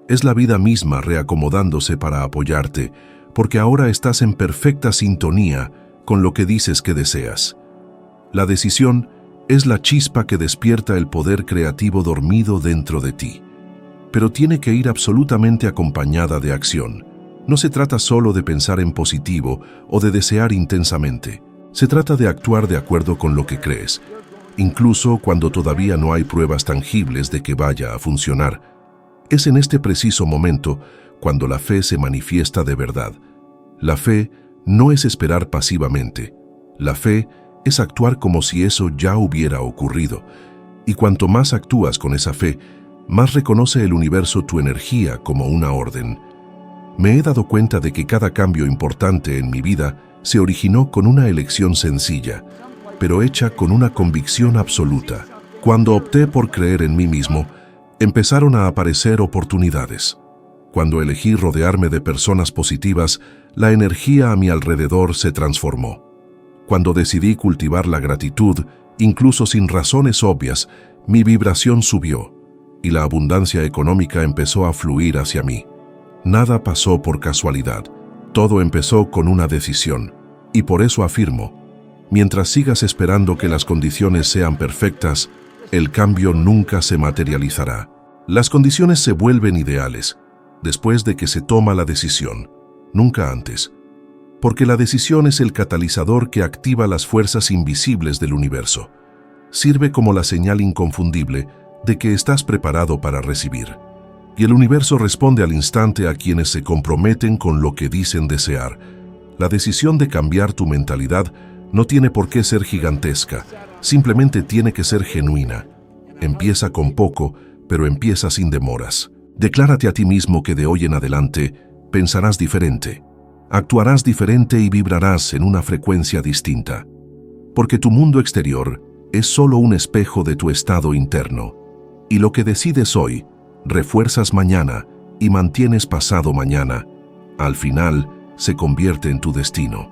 Es la vida misma reacomodándose para apoyarte, porque ahora estás en perfecta sintonía con lo que dices que deseas. La decisión es la chispa que despierta el poder creativo dormido dentro de ti. Pero tiene que ir absolutamente acompañada de acción. No se trata solo de pensar en positivo o de desear intensamente. Se trata de actuar de acuerdo con lo que crees, incluso cuando todavía no hay pruebas tangibles de que vaya a funcionar. Es en este preciso momento cuando la fe se manifiesta de verdad. La fe no es esperar pasivamente. La fe es actuar como si eso ya hubiera ocurrido. Y cuanto más actúas con esa fe, más reconoce el universo tu energía como una orden. Me he dado cuenta de que cada cambio importante en mi vida se originó con una elección sencilla, pero hecha con una convicción absoluta. Cuando opté por creer en mí mismo, empezaron a aparecer oportunidades. Cuando elegí rodearme de personas positivas, la energía a mi alrededor se transformó. Cuando decidí cultivar la gratitud, incluso sin razones obvias, mi vibración subió y la abundancia económica empezó a fluir hacia mí. Nada pasó por casualidad, todo empezó con una decisión. Y por eso afirmo: mientras sigas esperando que las condiciones sean perfectas, el cambio nunca se materializará. Las condiciones se vuelven ideales después de que se toma la decisión, nunca antes. Porque la decisión es el catalizador que activa las fuerzas invisibles del universo. Sirve como la señal inconfundible de que estás preparado para recibir. Y el universo responde al instante a quienes se comprometen con lo que dicen desear. La decisión de cambiar tu mentalidad no tiene por qué ser gigantesca, simplemente tiene que ser genuina. Empieza con poco, pero empieza sin demoras. Declárate a ti mismo que de hoy en adelante pensarás diferente, actuarás diferente y vibrarás en una frecuencia distinta. Porque tu mundo exterior es solo un espejo de tu estado interno. Y lo que decides hoy, refuerzas mañana y mantienes pasado mañana. Al final, se convierte en tu destino.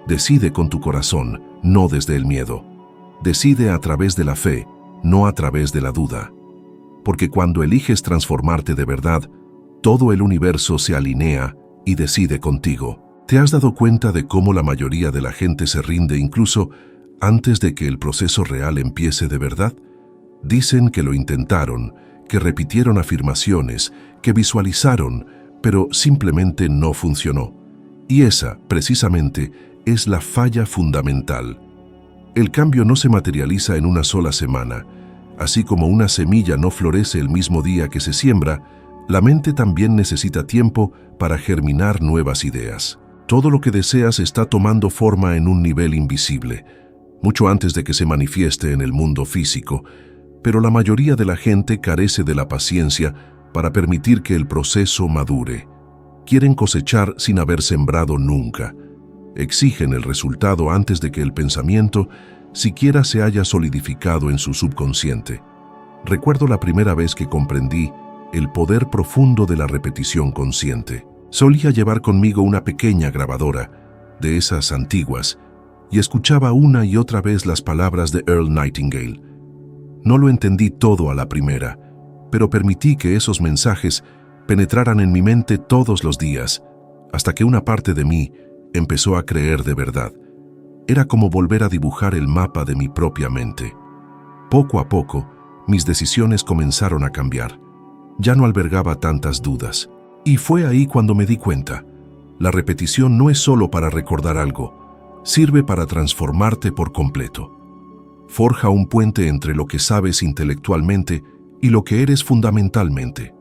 Decide con tu corazón, no desde el miedo. Decide a través de la fe, no a través de la duda. Porque cuando eliges transformarte de verdad, todo el universo se alinea y decide contigo. ¿Te has dado cuenta de cómo la mayoría de la gente se rinde incluso antes de que el proceso real empiece de verdad? Dicen que lo intentaron, que repitieron afirmaciones, que visualizaron, pero simplemente no funcionó. Y esa, precisamente, es la falla fundamental. El cambio no se materializa en una sola semana. Así como una semilla no florece el mismo día que se siembra, la mente también necesita tiempo para germinar nuevas ideas. Todo lo que deseas está tomando forma en un nivel invisible, mucho antes de que se manifieste en el mundo físico. pero la mayoría de la gente carece de la paciencia para permitir que el proceso madure. Quieren cosechar sin haber sembrado nunca. Exigen el resultado antes de que el pensamiento siquiera se haya solidificado en su subconsciente. Recuerdo la primera vez que comprendí el poder profundo de la repetición consciente. Solía llevar conmigo una pequeña grabadora, de esas antiguas, y escuchaba una y otra vez las palabras de Earl Nightingale. No lo entendí todo a la primera, pero permití que esos mensajes penetraran en mi mente todos los días, hasta que una parte de mí empezó a creer de verdad. Era como volver a dibujar el mapa de mi propia mente. Poco a poco, mis decisiones comenzaron a cambiar. Ya no albergaba tantas dudas. Y fue ahí cuando me di cuenta. La repetición no es solo para recordar algo, sirve para transformarte por completo. Forja un puente entre lo que sabes intelectualmente y lo que eres fundamentalmente.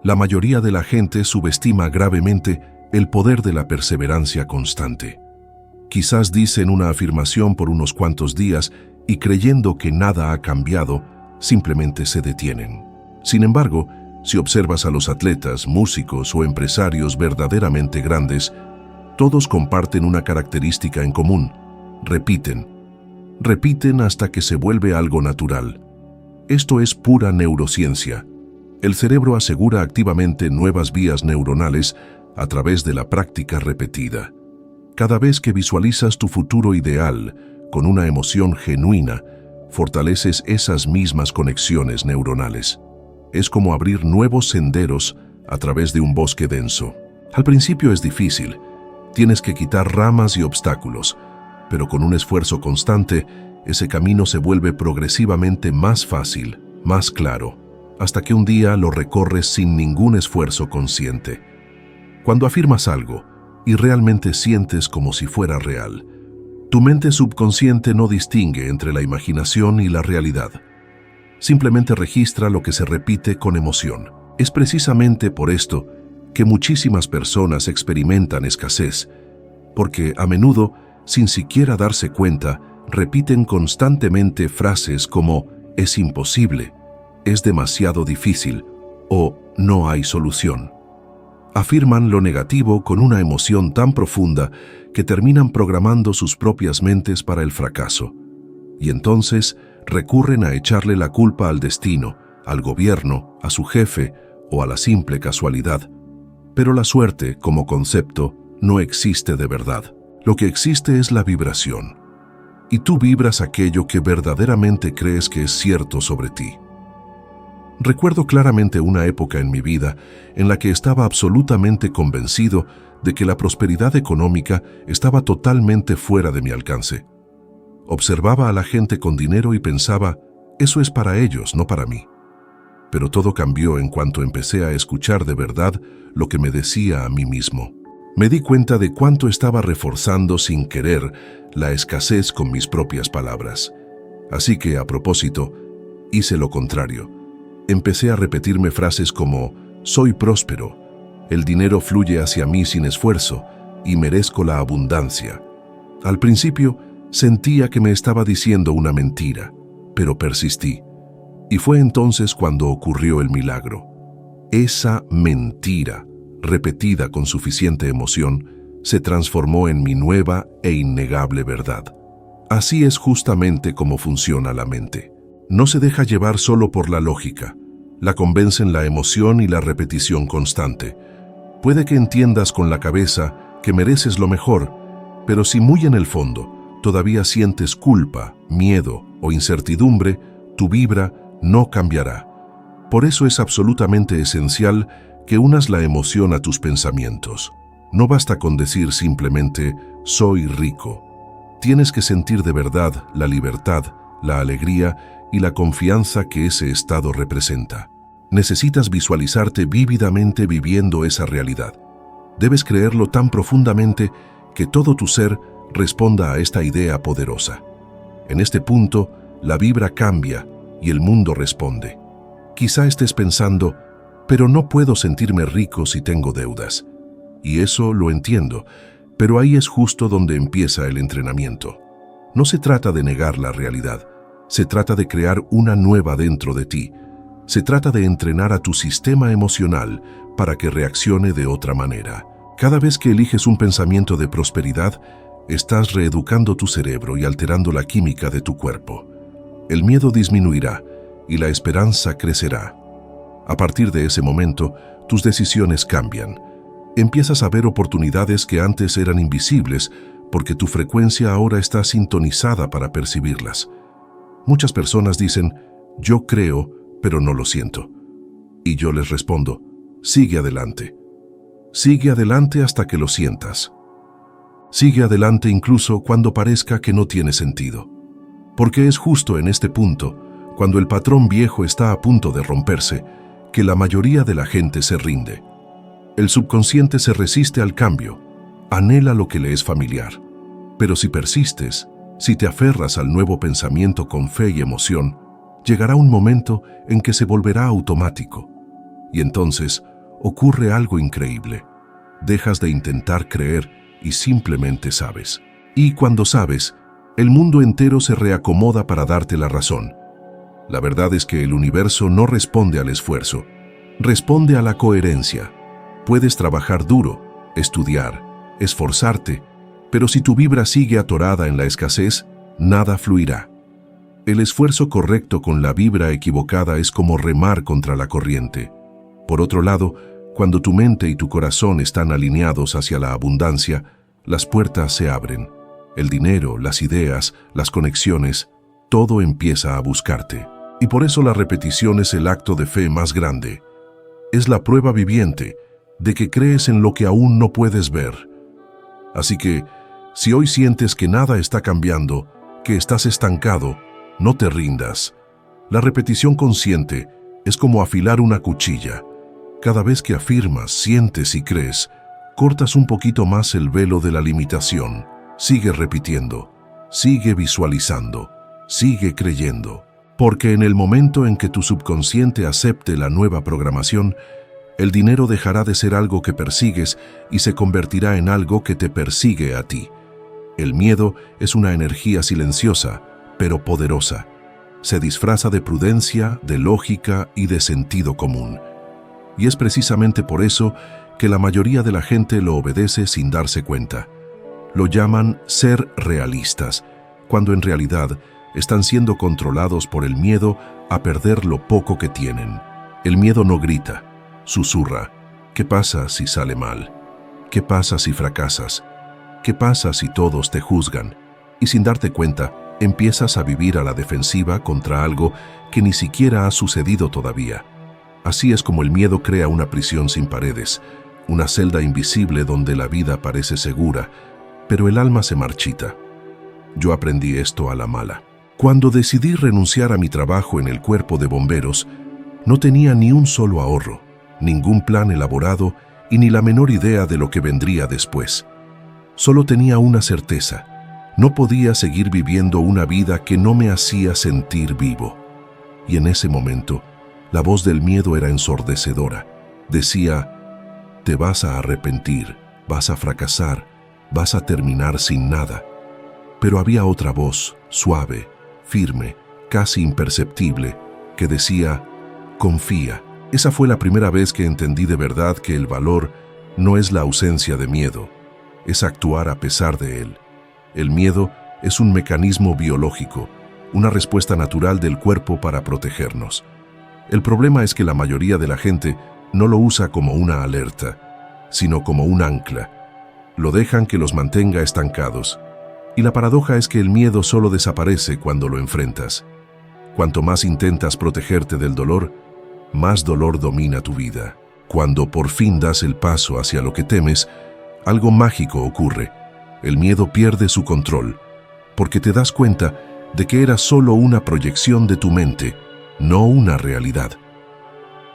La mayoría de la gente subestima gravemente el poder de la perseverancia constante. Quizás dicen una afirmación por unos cuantos días y creyendo que nada ha cambiado, simplemente se detienen. Sin embargo, si observas a los atletas, músicos o empresarios verdaderamente grandes, todos comparten una característica en común: repiten. Repiten hasta que se vuelve algo natural. Esto es pura neurociencia. El cerebro asegura activamente nuevas vías neuronales a través de la práctica repetida. Cada vez que visualizas tu futuro ideal con una emoción genuina, fortaleces esas mismas conexiones neuronales. Es como abrir nuevos senderos a través de un bosque denso. Al principio es difícil. Tienes que quitar ramas y obstáculos, pero con un esfuerzo constante, ese camino se vuelve progresivamente más fácil, más claro, hasta que un día lo recorres sin ningún esfuerzo consciente. Cuando afirmas algo y realmente sientes como si fuera real, tu mente subconsciente no distingue entre la imaginación y la realidad. Simplemente registra lo que se repite con emoción. Es precisamente por esto que muchísimas personas experimentan escasez, porque a menudo, sin siquiera darse cuenta, repiten constantemente frases como «es imposible», «es demasiado difícil» o «no hay solución». Afirman lo negativo con una emoción tan profunda que terminan programando sus propias mentes para el fracaso. Y entonces recurren a echarle la culpa al destino, al gobierno, a su jefe o a la simple casualidad. Pero la suerte, como concepto, no existe de verdad. Lo que existe es la vibración. Y tú vibras aquello que verdaderamente crees que es cierto sobre ti. Recuerdo claramente una época en mi vida en la que estaba absolutamente convencido de que la prosperidad económica estaba totalmente fuera de mi alcance. Observaba a la gente con dinero y pensaba, eso es para ellos, no para mí. Pero todo cambió en cuanto empecé a escuchar de verdad lo que me decía a mí mismo. Me di cuenta de cuánto estaba reforzando sin querer la escasez con mis propias palabras. Así que, a propósito, hice lo contrario. Empecé a repetirme frases como «soy próspero», «el dinero fluye hacia mí sin esfuerzo» y «merezco la abundancia». Al principio, sentía que me estaba diciendo una mentira, pero persistí. Y fue entonces cuando ocurrió el milagro. Esa mentira, repetida con suficiente emoción, se transformó en mi nueva e innegable verdad. Así es justamente como funciona la mente. No se deja llevar solo por la lógica. La convencen la emoción y la repetición constante. Puede que entiendas con la cabeza que mereces lo mejor, pero si muy en el fondo todavía sientes culpa, miedo o incertidumbre, tu vibra no cambiará. Por eso es absolutamente esencial que unas la emoción a tus pensamientos. No basta con decir simplemente «soy rico». Tienes que sentir de verdad la libertad, la alegría y la confianza que ese estado representa. Necesitas visualizarte vívidamente viviendo esa realidad. Debes creerlo tan profundamente que todo tu ser responda a esta idea poderosa. En este punto, la vibra cambia y el mundo responde. Quizá estés pensando, pero no puedo sentirme rico si tengo deudas. Y eso lo entiendo, pero ahí es justo donde empieza el entrenamiento. No se trata de negar la realidad, Se trata de crear una nueva dentro de ti. Se trata de entrenar a tu sistema emocional para que reaccione de otra manera. Cada vez que eliges un pensamiento de prosperidad, estás reeducando tu cerebro y alterando la química de tu cuerpo. El miedo disminuirá y la esperanza crecerá. A partir de ese momento, tus decisiones cambian. Empiezas a ver oportunidades que antes eran invisibles porque tu frecuencia ahora está sintonizada para percibirlas. Muchas personas dicen, yo creo, pero no lo siento. Y yo les respondo, sigue adelante. Sigue adelante hasta que lo sientas. Sigue adelante incluso cuando parezca que no tiene sentido. Porque es justo en este punto, cuando el patrón viejo está a punto de romperse, que la mayoría de la gente se rinde. El subconsciente se resiste al cambio, anhela lo que le es familiar. Pero si persistes, si te aferras al nuevo pensamiento con fe y emoción, llegará un momento en que se volverá automático. Y entonces ocurre algo increíble. Dejas de intentar creer y simplemente sabes. Y cuando sabes, el mundo entero se reacomoda para darte la razón. La verdad es que el universo no responde al esfuerzo, responde a la coherencia. Puedes trabajar duro, estudiar, esforzarte, pero si tu vibra sigue atorada en la escasez, nada fluirá. El esfuerzo correcto con la vibra equivocada es como remar contra la corriente. Por otro lado, cuando tu mente y tu corazón están alineados hacia la abundancia, las puertas se abren. El dinero, las ideas, las conexiones, todo empieza a buscarte. Y por eso la repetición es el acto de fe más grande. Es la prueba viviente de que crees en lo que aún no puedes ver. Así que, si hoy sientes que nada está cambiando, que estás estancado, no te rindas. La repetición consciente es como afilar una cuchilla. Cada vez que afirmas, sientes y crees, cortas un poquito más el velo de la limitación. Sigue repitiendo, sigue visualizando, sigue creyendo. Porque en el momento en que tu subconsciente acepte la nueva programación, el dinero dejará de ser algo que persigues y se convertirá en algo que te persigue a ti. El miedo es una energía silenciosa, pero poderosa. Se disfraza de prudencia, de lógica y de sentido común. Y es precisamente por eso que la mayoría de la gente lo obedece sin darse cuenta. Lo llaman ser realistas, cuando en realidad están siendo controlados por el miedo a perder lo poco que tienen. El miedo no grita, susurra. ¿Qué pasa si sale mal? ¿Qué pasa si fracasas? ¿Qué pasa si todos te juzgan? Y sin darte cuenta, empiezas a vivir a la defensiva contra algo que ni siquiera ha sucedido todavía. Así es como el miedo crea una prisión sin paredes, una celda invisible donde la vida parece segura, pero el alma se marchita. Yo aprendí esto a la mala. Cuando decidí renunciar a mi trabajo en el cuerpo de bomberos, no tenía ni un solo ahorro, ningún plan elaborado y ni la menor idea de lo que vendría después. Solo tenía una certeza: no podía seguir viviendo una vida que no me hacía sentir vivo. Y en ese momento, la voz del miedo era ensordecedora. Decía, te vas a arrepentir, vas a fracasar, vas a terminar sin nada. Pero había otra voz, suave, firme, casi imperceptible, que decía, confía. Esa fue la primera vez que entendí de verdad que el valor no es la ausencia de miedo, es actuar a pesar de él. El miedo es un mecanismo biológico, una respuesta natural del cuerpo para protegernos. El problema es que la mayoría de la gente no lo usa como una alerta, sino como un ancla. Lo dejan que los mantenga estancados. Y la paradoja es que el miedo solo desaparece cuando lo enfrentas. Cuanto más intentas protegerte del dolor, más dolor domina tu vida. Cuando por fin das el paso hacia lo que temes, algo mágico ocurre. El miedo pierde su control, porque te das cuenta de que era solo una proyección de tu mente, no una realidad.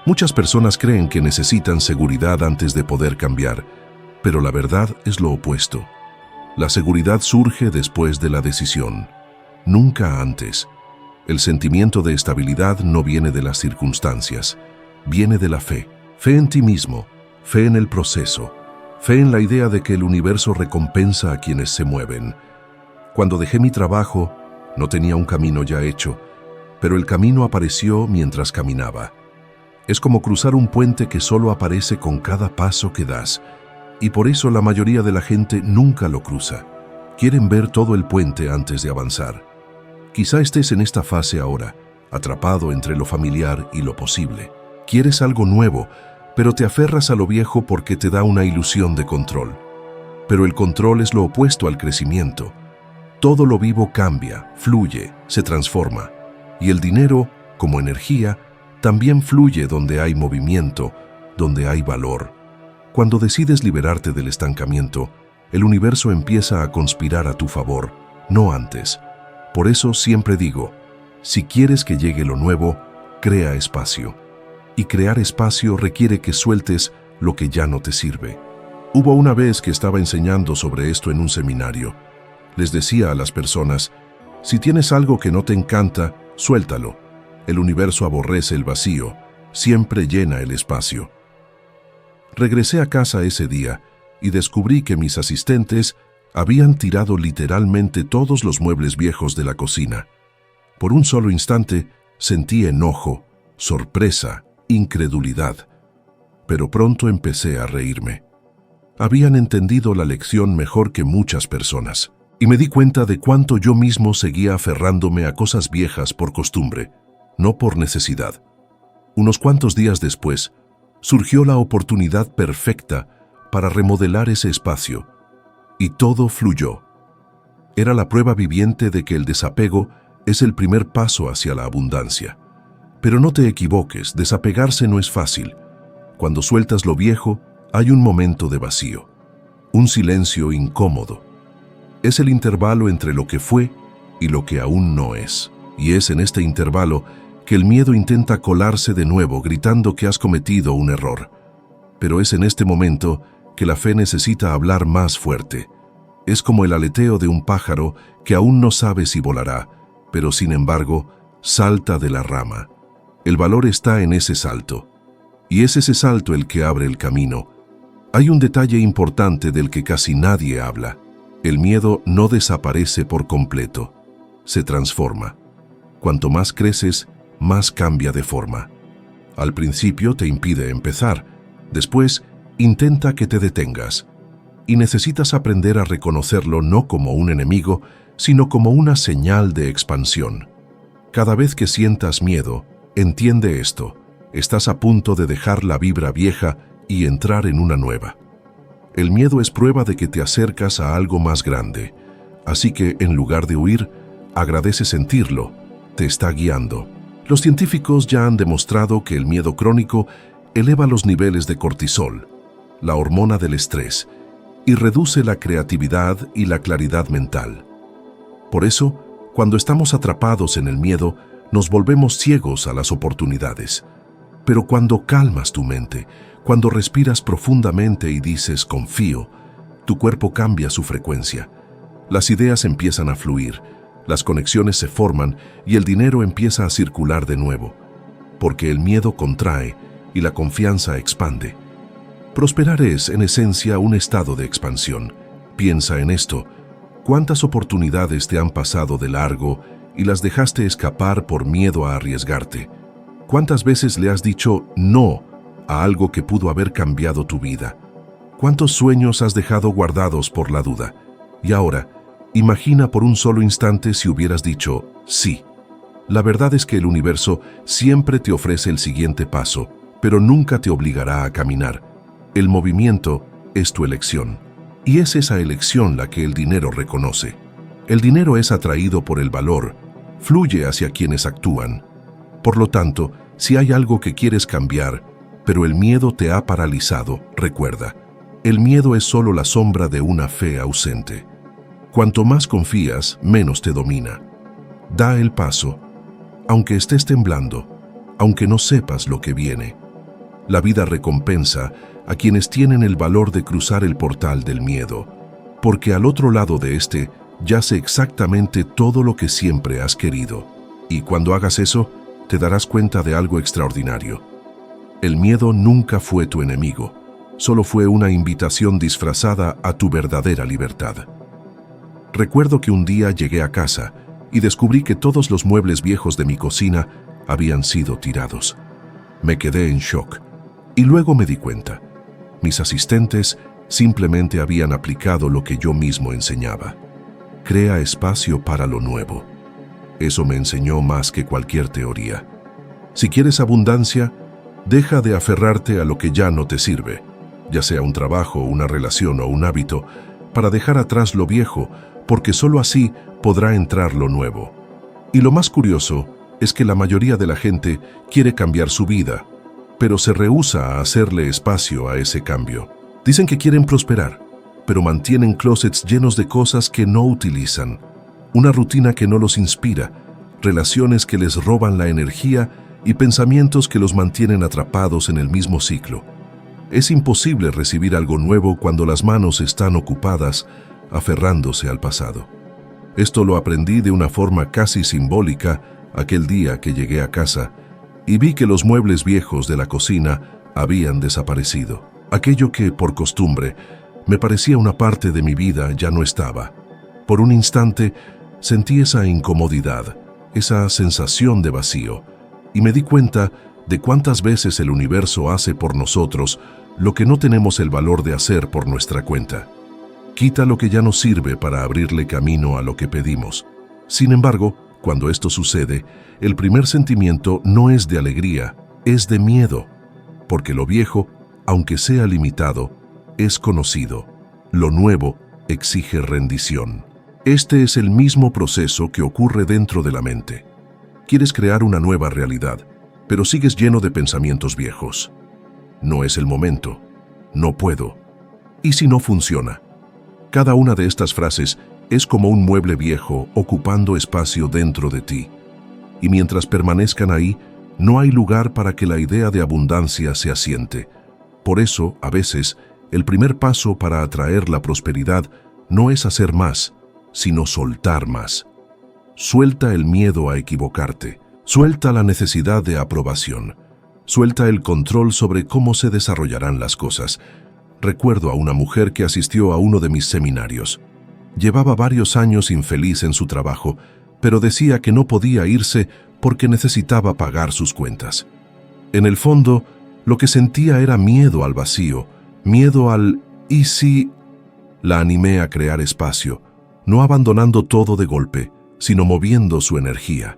Muchas personas creen que necesitan seguridad antes de poder cambiar, pero la verdad es lo opuesto. La seguridad surge después de la decisión, nunca antes. El sentimiento de estabilidad no viene de las circunstancias, viene de la fe. Fe en ti mismo, fe en el proceso, fe en la idea de que el universo recompensa a quienes se mueven. Cuando dejé mi trabajo, No tenía un camino ya hecho, pero el camino apareció mientras caminaba. Es como cruzar un puente que solo aparece con cada paso que das, y por eso la mayoría de la gente nunca lo cruza. Quieren ver todo el puente antes de avanzar. Quizá estés en esta fase ahora, atrapado entre lo familiar y lo posible. Quieres algo nuevo, pero te aferras a lo viejo porque te da una ilusión de control. Pero el control es lo opuesto al crecimiento. Todo lo vivo cambia, fluye, se transforma. Y el dinero, como energía, también fluye donde hay movimiento, donde hay valor. Cuando decides liberarte del estancamiento, el universo empieza a conspirar a tu favor, no antes. Por eso siempre digo, si quieres que llegue lo nuevo, crea espacio. Y crear espacio requiere que sueltes lo que ya no te sirve. Hubo una vez que estaba enseñando sobre esto en un seminario. Les decía a las personas, si tienes algo que no te encanta, suéltalo. El universo aborrece el vacío, siempre llena el espacio. Regresé a casa ese día y descubrí que mis asistentes habían tirado literalmente todos los muebles viejos de la cocina. Por un solo instante sentí enojo, sorpresa, incredulidad. Pero pronto empecé a reírme. Habían entendido la lección mejor que muchas personas, y me di cuenta de cuánto yo mismo seguía aferrándome a cosas viejas por costumbre, no por necesidad. Unos cuantos días después, surgió la oportunidad perfecta para remodelar ese espacio, y todo fluyó. Era la prueba viviente de que el desapego es el primer paso hacia la abundancia. Pero no te equivoques, desapegarse no es fácil. Cuando sueltas lo viejo, hay un momento de vacío, un silencio incómodo. Es el intervalo entre lo que fue y lo que aún no es. Y es en este intervalo que el miedo intenta colarse de nuevo gritando que has cometido un error. Pero es en este momento que la fe necesita hablar más fuerte. Es como el aleteo de un pájaro que aún no sabe si volará, pero sin embargo, salta de la rama. El valor está en ese salto. Y es ese salto el que abre el camino. Hay un detalle importante del que casi nadie habla. El miedo no desaparece por completo. Se transforma. Cuanto más creces, más cambia de forma. Al principio te impide empezar. Después, intenta que te detengas. Y necesitas aprender a reconocerlo no como un enemigo, sino como una señal de expansión. Cada vez que sientas miedo, entiende esto. Estás a punto de dejar la vibra vieja y entrar en una nueva. El miedo es prueba de que te acercas a algo más grande. Así que, en lugar de huir, agradece sentirlo. Te está guiando. Los científicos ya han demostrado que el miedo crónico eleva los niveles de cortisol, la hormona del estrés, y reduce la creatividad y la claridad mental. Por eso, cuando estamos atrapados en el miedo, nos volvemos ciegos a las oportunidades. Pero cuando calmas tu mente, cuando respiras profundamente y dices confío, tu cuerpo cambia su frecuencia. Las ideas empiezan a fluir, las conexiones se forman y el dinero empieza a circular de nuevo, porque el miedo contrae y la confianza expande. Prosperar es, en esencia, un estado de expansión. Piensa en esto. ¿Cuántas oportunidades te han pasado de largo y las dejaste escapar por miedo a arriesgarte? ¿Cuántas veces le has dicho no a algo que pudo haber cambiado tu vida? ¿Cuántos sueños has dejado guardados por la duda? Y ahora, imagina por un solo instante si hubieras dicho sí. La verdad es que el universo siempre te ofrece el siguiente paso, pero nunca te obligará a caminar. El movimiento es tu elección. Y es esa elección la que el dinero reconoce. El dinero es atraído por el valor, fluye hacia quienes actúan. Por lo tanto, si hay algo que quieres cambiar, pero el miedo te ha paralizado, recuerda, el miedo es solo la sombra de una fe ausente. Cuanto más confías, menos te domina. Da el paso, aunque estés temblando, aunque no sepas lo que viene. La vida recompensa a quienes tienen el valor de cruzar el portal del miedo, porque al otro lado de este yace exactamente todo lo que siempre has querido. Y cuando hagas eso, te darás cuenta de algo extraordinario. El miedo nunca fue tu enemigo, solo fue una invitación disfrazada a tu verdadera libertad. Recuerdo que un día llegué a casa y descubrí que todos los muebles viejos de mi cocina habían sido tirados. Me quedé en shock y luego me di cuenta. Mis asistentes simplemente habían aplicado lo que yo mismo enseñaba. Crea espacio para lo nuevo. Eso me enseñó más que cualquier teoría. Si quieres abundancia, deja de aferrarte a lo que ya no te sirve, ya sea un trabajo, una relación o un hábito, para dejar atrás lo viejo, porque solo así podrá entrar lo nuevo. Y lo más curioso es que la mayoría de la gente quiere cambiar su vida, pero se rehúsa a hacerle espacio a ese cambio. Dicen que quieren prosperar, pero mantienen closets llenos de cosas que no utilizan, una rutina que no los inspira, relaciones que les roban la energía y pensamientos que los mantienen atrapados en el mismo ciclo. Es imposible recibir algo nuevo cuando las manos están ocupadas aferrándose al pasado. Esto lo aprendí de una forma casi simbólica aquel día que llegué a casa y vi que los muebles viejos de la cocina habían desaparecido. Aquello que, por costumbre, me parecía una parte de mi vida ya no estaba. Por un instante sentí esa incomodidad, esa sensación de vacío, y me di cuenta de cuántas veces el universo hace por nosotros lo que no tenemos el valor de hacer por nuestra cuenta. Quita lo que ya nos sirve para abrirle camino a lo que pedimos. Sin embargo, cuando esto sucede, el primer sentimiento no es de alegría, es de miedo, porque lo viejo, aunque sea limitado, es conocido. Lo nuevo exige rendición. Este es el mismo proceso que ocurre dentro de la mente. Quieres crear una nueva realidad, pero sigues lleno de pensamientos viejos. No es el momento. No puedo. ¿Y si no funciona? Cada una de estas frases es como un mueble viejo ocupando espacio dentro de ti. Y mientras permanezcan ahí, no hay lugar para que la idea de abundancia se asiente. Por eso, a veces, el primer paso para atraer la prosperidad no es hacer más, sino soltar más. Suelta el miedo a equivocarte. Suelta la necesidad de aprobación. Suelta el control sobre cómo se desarrollarán las cosas. Recuerdo a una mujer que asistió a uno de mis seminarios. Llevaba varios años infeliz en su trabajo, pero decía que no podía irse porque necesitaba pagar sus cuentas. En el fondo, lo que sentía era miedo al vacío, miedo al ¿y si? La animé a crear espacio, no abandonando todo de golpe, sino moviendo su energía,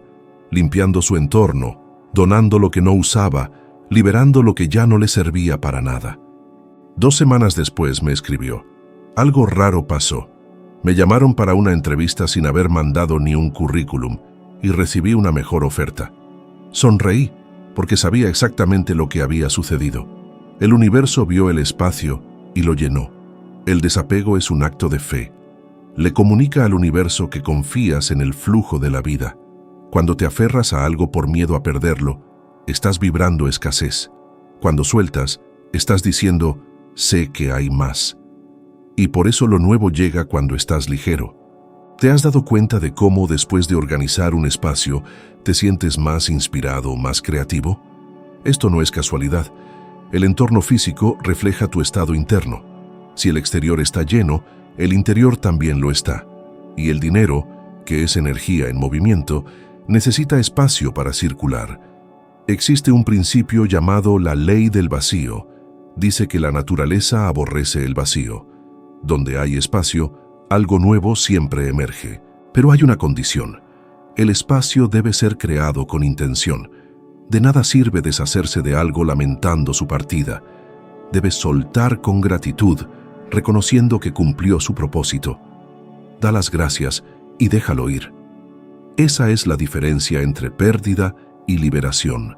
limpiando su entorno, donando lo que no usaba, liberando lo que ya no le servía para nada. 2 semanas después me escribió: algo raro pasó. Me llamaron para una entrevista sin haber mandado ni un currículum y recibí una mejor oferta. Sonreí porque sabía exactamente lo que había sucedido. El universo vio el espacio y lo llenó. El desapego es un acto de fe. Le comunica al universo que confías en el flujo de la vida. Cuando te aferras a algo por miedo a perderlo, estás vibrando escasez. Cuando sueltas, estás diciendo: sé que hay más. Y por eso lo nuevo llega cuando estás ligero. ¿Te has dado cuenta de cómo después de organizar un espacio te sientes más inspirado, más creativo? Esto no es casualidad. El entorno físico refleja tu estado interno. Si el exterior está lleno, el interior también lo está. Y el dinero, que es energía en movimiento, necesita espacio para circular. Existe un principio llamado la ley del vacío. Dice que la naturaleza aborrece el vacío. Donde hay espacio, algo nuevo siempre emerge. Pero hay una condición. El espacio debe ser creado con intención. De nada sirve deshacerse de algo lamentando su partida. Debes soltar con gratitud, reconociendo que cumplió su propósito. Da las gracias y déjalo ir. Esa es la diferencia entre pérdida y liberación.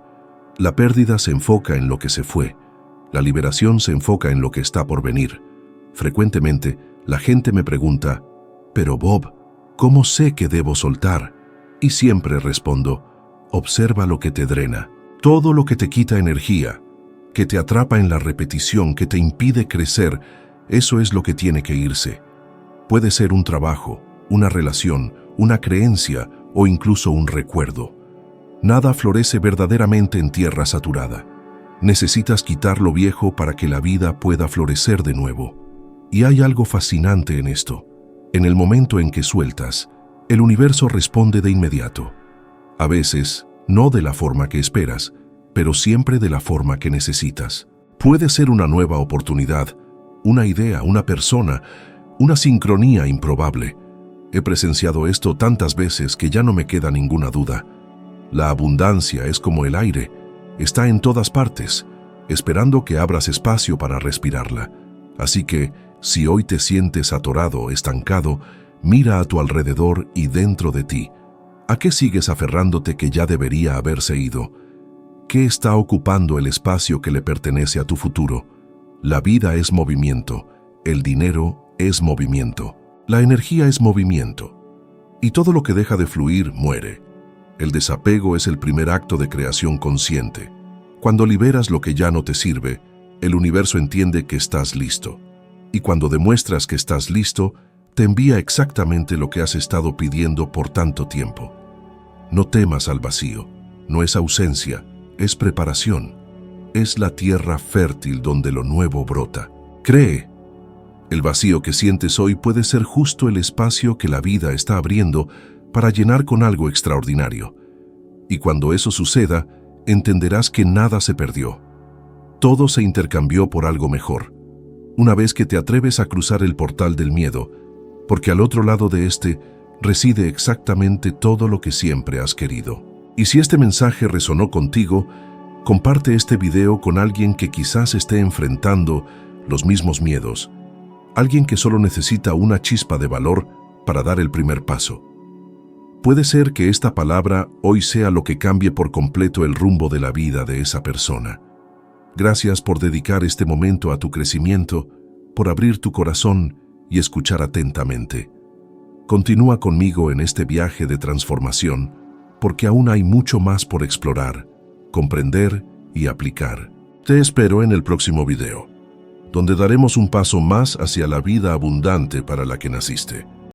La pérdida se enfoca en lo que se fue. La liberación se enfoca en lo que está por venir. Frecuentemente, la gente me pregunta: «Pero Bob, ¿cómo sé que debo soltar?». Y siempre respondo: observa lo que te drena. Todo lo que te quita energía, que te atrapa en la repetición, que te impide crecer, eso es lo que tiene que irse. Puede ser un trabajo, una relación, una creencia o incluso un recuerdo. Nada florece verdaderamente en tierra saturada. Necesitas quitar lo viejo para que la vida pueda florecer de nuevo. Y hay algo fascinante en esto. En el momento en que sueltas, el universo responde de inmediato. A veces, no de la forma que esperas, pero siempre de la forma que necesitas. Puede ser una nueva oportunidad, una idea, una persona, una sincronía improbable. He presenciado esto tantas veces que ya no me queda ninguna duda. La abundancia es como el aire, está en todas partes, esperando que abras espacio para respirarla. Así que, si hoy te sientes atorado, estancado, mira a tu alrededor y dentro de ti. ¿A qué sigues aferrándote que ya debería haberse ido? ¿Qué está ocupando el espacio que le pertenece a tu futuro? La vida es movimiento, el dinero es movimiento, la energía es movimiento. Y todo lo que deja de fluir muere. El desapego es el primer acto de creación consciente. Cuando liberas lo que ya no te sirve, el universo entiende que estás listo. Y cuando demuestras que estás listo, te envía exactamente lo que has estado pidiendo por tanto tiempo. No temas al vacío, no es ausencia, es preparación. Es la tierra fértil donde lo nuevo brota. Cree. El vacío que sientes hoy puede ser justo el espacio que la vida está abriendo para llenar con algo extraordinario. Y cuando eso suceda, entenderás que nada se perdió. Todo se intercambió por algo mejor. Una vez que te atreves a cruzar el portal del miedo, porque al otro lado de este reside exactamente todo lo que siempre has querido. Y si este mensaje resonó contigo, comparte este video con alguien que quizás esté enfrentando los mismos miedos, alguien que solo necesita una chispa de valor para dar el primer paso. Puede ser que esta palabra hoy sea lo que cambie por completo el rumbo de la vida de esa persona. Gracias por dedicar este momento a tu crecimiento, por abrir tu corazón y escuchar atentamente. Continúa conmigo en este viaje de transformación, porque aún hay mucho más por explorar, comprender y aplicar. Te espero en el próximo video, donde daremos un paso más hacia la vida abundante para la que naciste.